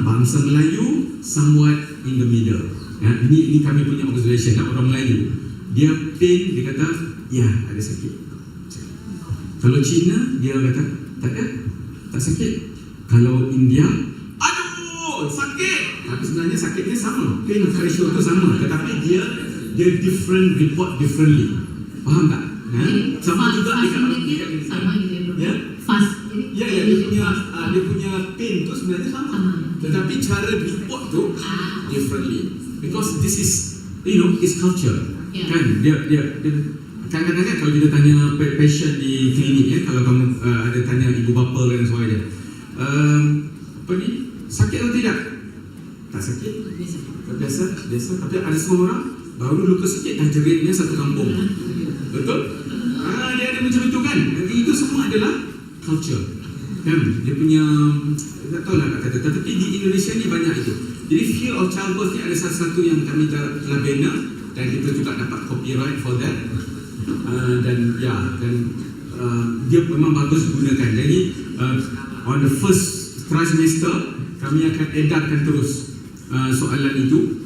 Bangsa Melayu somewhat in the middle. Ini kami punya observation. Orang Melayu dia pain, dia kata ya ada sakit. Kalau Cina dia kata tak sakit. Kalau India, aduh sakit. Tapi sebenarnya sakitnya sama, pain threshold tu sama, tetapi dia different, report differently. Faham tak? Sama juga dekat sama gitu ya, Bro. Fast. Ya, dia punya pain tu sebenarnya sama. Tetapi cara report tu differently. Because this is, it's culture. Kan? Dia kadang-kadang kalau kita tanya patient di klinik kalau kamu ada tanya ibu bapa dan sebagainya, sakit atau tidak? Tak sakit. Biasa. Tapi ada semua orang baru luka sikit dah jeritnya satu kampung. Betul? Dia ada macam itu kan? Itu semua adalah culture. Kan? Dia punya, tak tahulah nak kata, tetapi di Indonesia ni banyak itu. Jadi fear of childbirth ni ada salah satu yang kami telah bina dan kita juga dapat copyright for that. Dan dia memang bagus gunakan. Jadi on the first trimester kami akan edarkan terus soalan itu.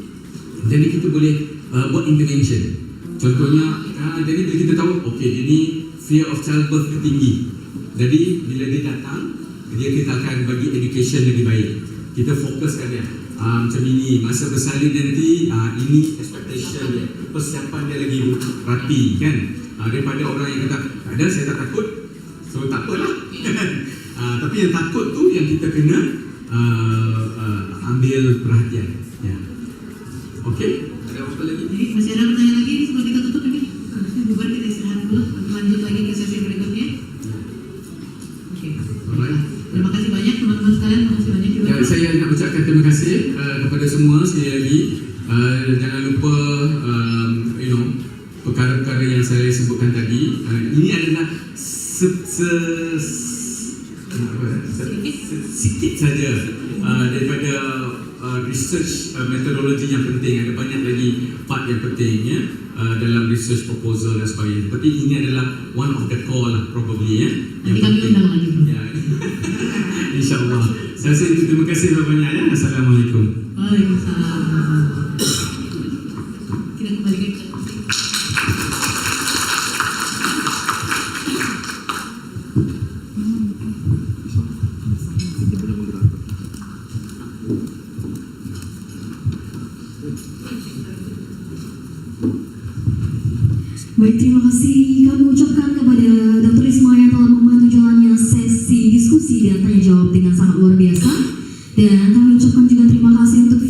Jadi kita boleh buat intervention. Contohnya, jadi bila kita tahu, okey, ini fear of childbirth tertinggi. Jadi bila dia datang, kita akan bagi education lebih baik. Kita fokuskan dia. Macam ini, masa bersalin nanti, ini expectation dia, persiapan dia lagi rapi kan. Daripada orang yang kata, ada saya tak takut, so tak apalah. Tapi yang takut tu yang kita kena ambil perhatian. Ya. Okey, ada apa lagi? Jadi masih ada pertanyaan lagi sebelum kita tutup ini? Bukan, kita istirahat dulu, lanjut lagi ke sesi berikutnya. Oke. Alright. Terima kasih banyak teman-teman sekalian, terima kasih banyak juga. Ya, saya nak ucapkan terima kasih kepada semua sekali lagi. Jangan lupa perkara-perkara yang saya sebutkan tadi. Ini adalah sikit saja daripada research metodologi yang penting. Ada banyak lagi part yang penting ya, dalam research proposal dan sebagainya. Tapi ini adalah one of the core lah probably ya. Nanti kami undang lagi. Ya. InsyaAllah. Saya rasa itu, terima kasih banyak ya. Assalamualaikum. Waalaikumsalam. Kita kembali ke Baik, terima kasih kami ucapkan kepada Dr. Isma yang telah membantu jalannya sesi diskusi dan tanya jawab dengan sangat luar biasa. Dan kami ucapkan juga terima kasih untuk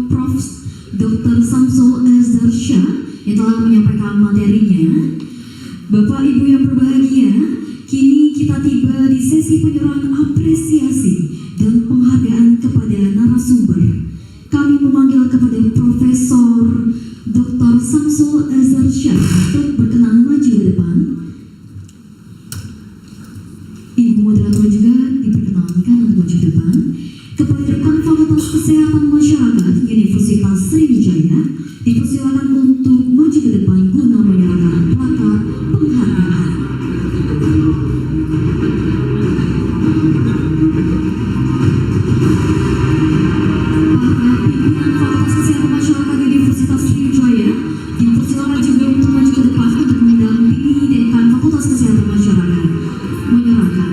Prof. Dr. Samsul Azhar Shah yang telah menyampaikan materinya. Bapak Ibu yang berbahagia, kini kita tiba di sesi penyerahan apresiasi dan penghargaan kepada narasumber. Kami memanggil kepada Profesor Dr. Samsul Azhar Shah untuk berkenan maju ke depan. Ibu moderator juga diperkenalkan untuk maju ke depan. Kepada Dekan Fakultas Kesehatan Masyarakat Universitas Sriwijaya, dipersilakan untuk maju ke depan guna menyerahkan plakat penghargaan. Pimpinan Fakultas Kesehatan Masyarakat Universitas Sriwijaya dipersilakan juga untuk maju ke depan untuk mendampingi Dekan Fakultas Kesehatan Masyarakat menyerahkan.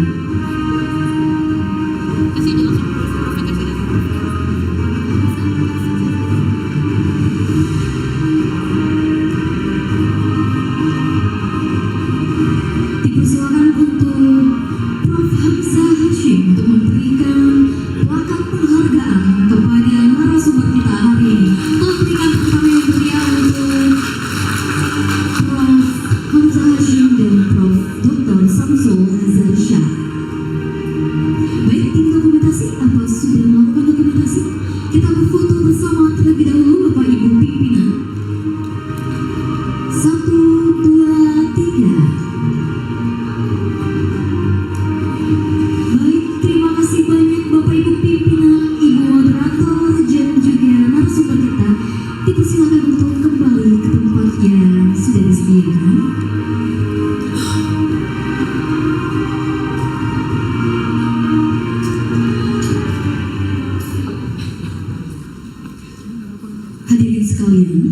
Dipersilakan untuk Prof. Hamzah Hashim untuk memberikan plakat penghargaan kepada narasumber kita hari ini. Tolong berikan tepuk tangan yang meriah untuk Prof. Hamzah Hashim dan Prof. Dr. Samsul Azhar Shah. Baik, tim dokumentasi, apa sudah melakukan dokumentasi? Kita berfoto bersama terlebih dahulu Bapak Ibu pimpinan. 1, 2, 3. Baik, terima kasih banyak Bapak Ibu pimpinan, Ibu moderator, dan juga narasumber kita. Dipersilakan untuk kembali ke tempat yang sudah disediakan. Hadirin sekalian,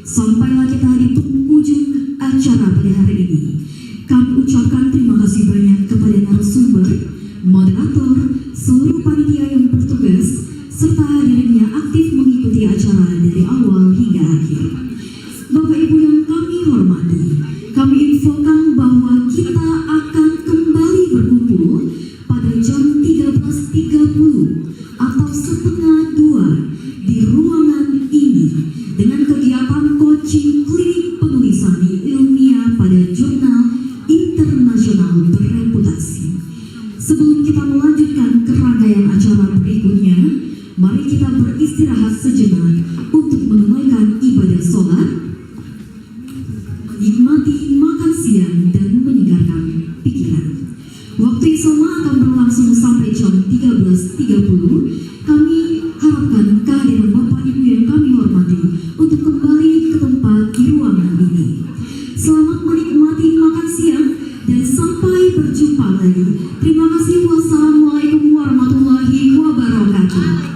sampailah kita di penghujung acara pada hari ini. Kami ucapkan terima kasih banyak kepada narasumber, moderator, seluruh panitia yang bertugas, serta hadirin yang aktif mengikuti acara dari awal hingga akhir. Bapak Ibu yang kami hormati, kami infokan bahwa kita akan kembali berkumpul pada jam 13.30 atau setengah 2 di ruangan ini dengan kegiatan coaching klinik penulisan ilmiah pada jurnal internasional bereputasi. Sebelum kita melanjutkan ke rangkaian acara berikutnya, mari kita beristirahat sejenak untuk menunaikan ibadah sholat, menikmati makan siang, dan menyegarkan pikiran. Waktu yang sama akan berlangsung sampai jam 13.30. Kami harapkan kehadiran untuk kembali ke tempat di ruangan ini. Selamat menikmati makan siang dan sampai berjumpa lagi. Terima kasih. Wassalamualaikum warahmatullahi wabarakatuh.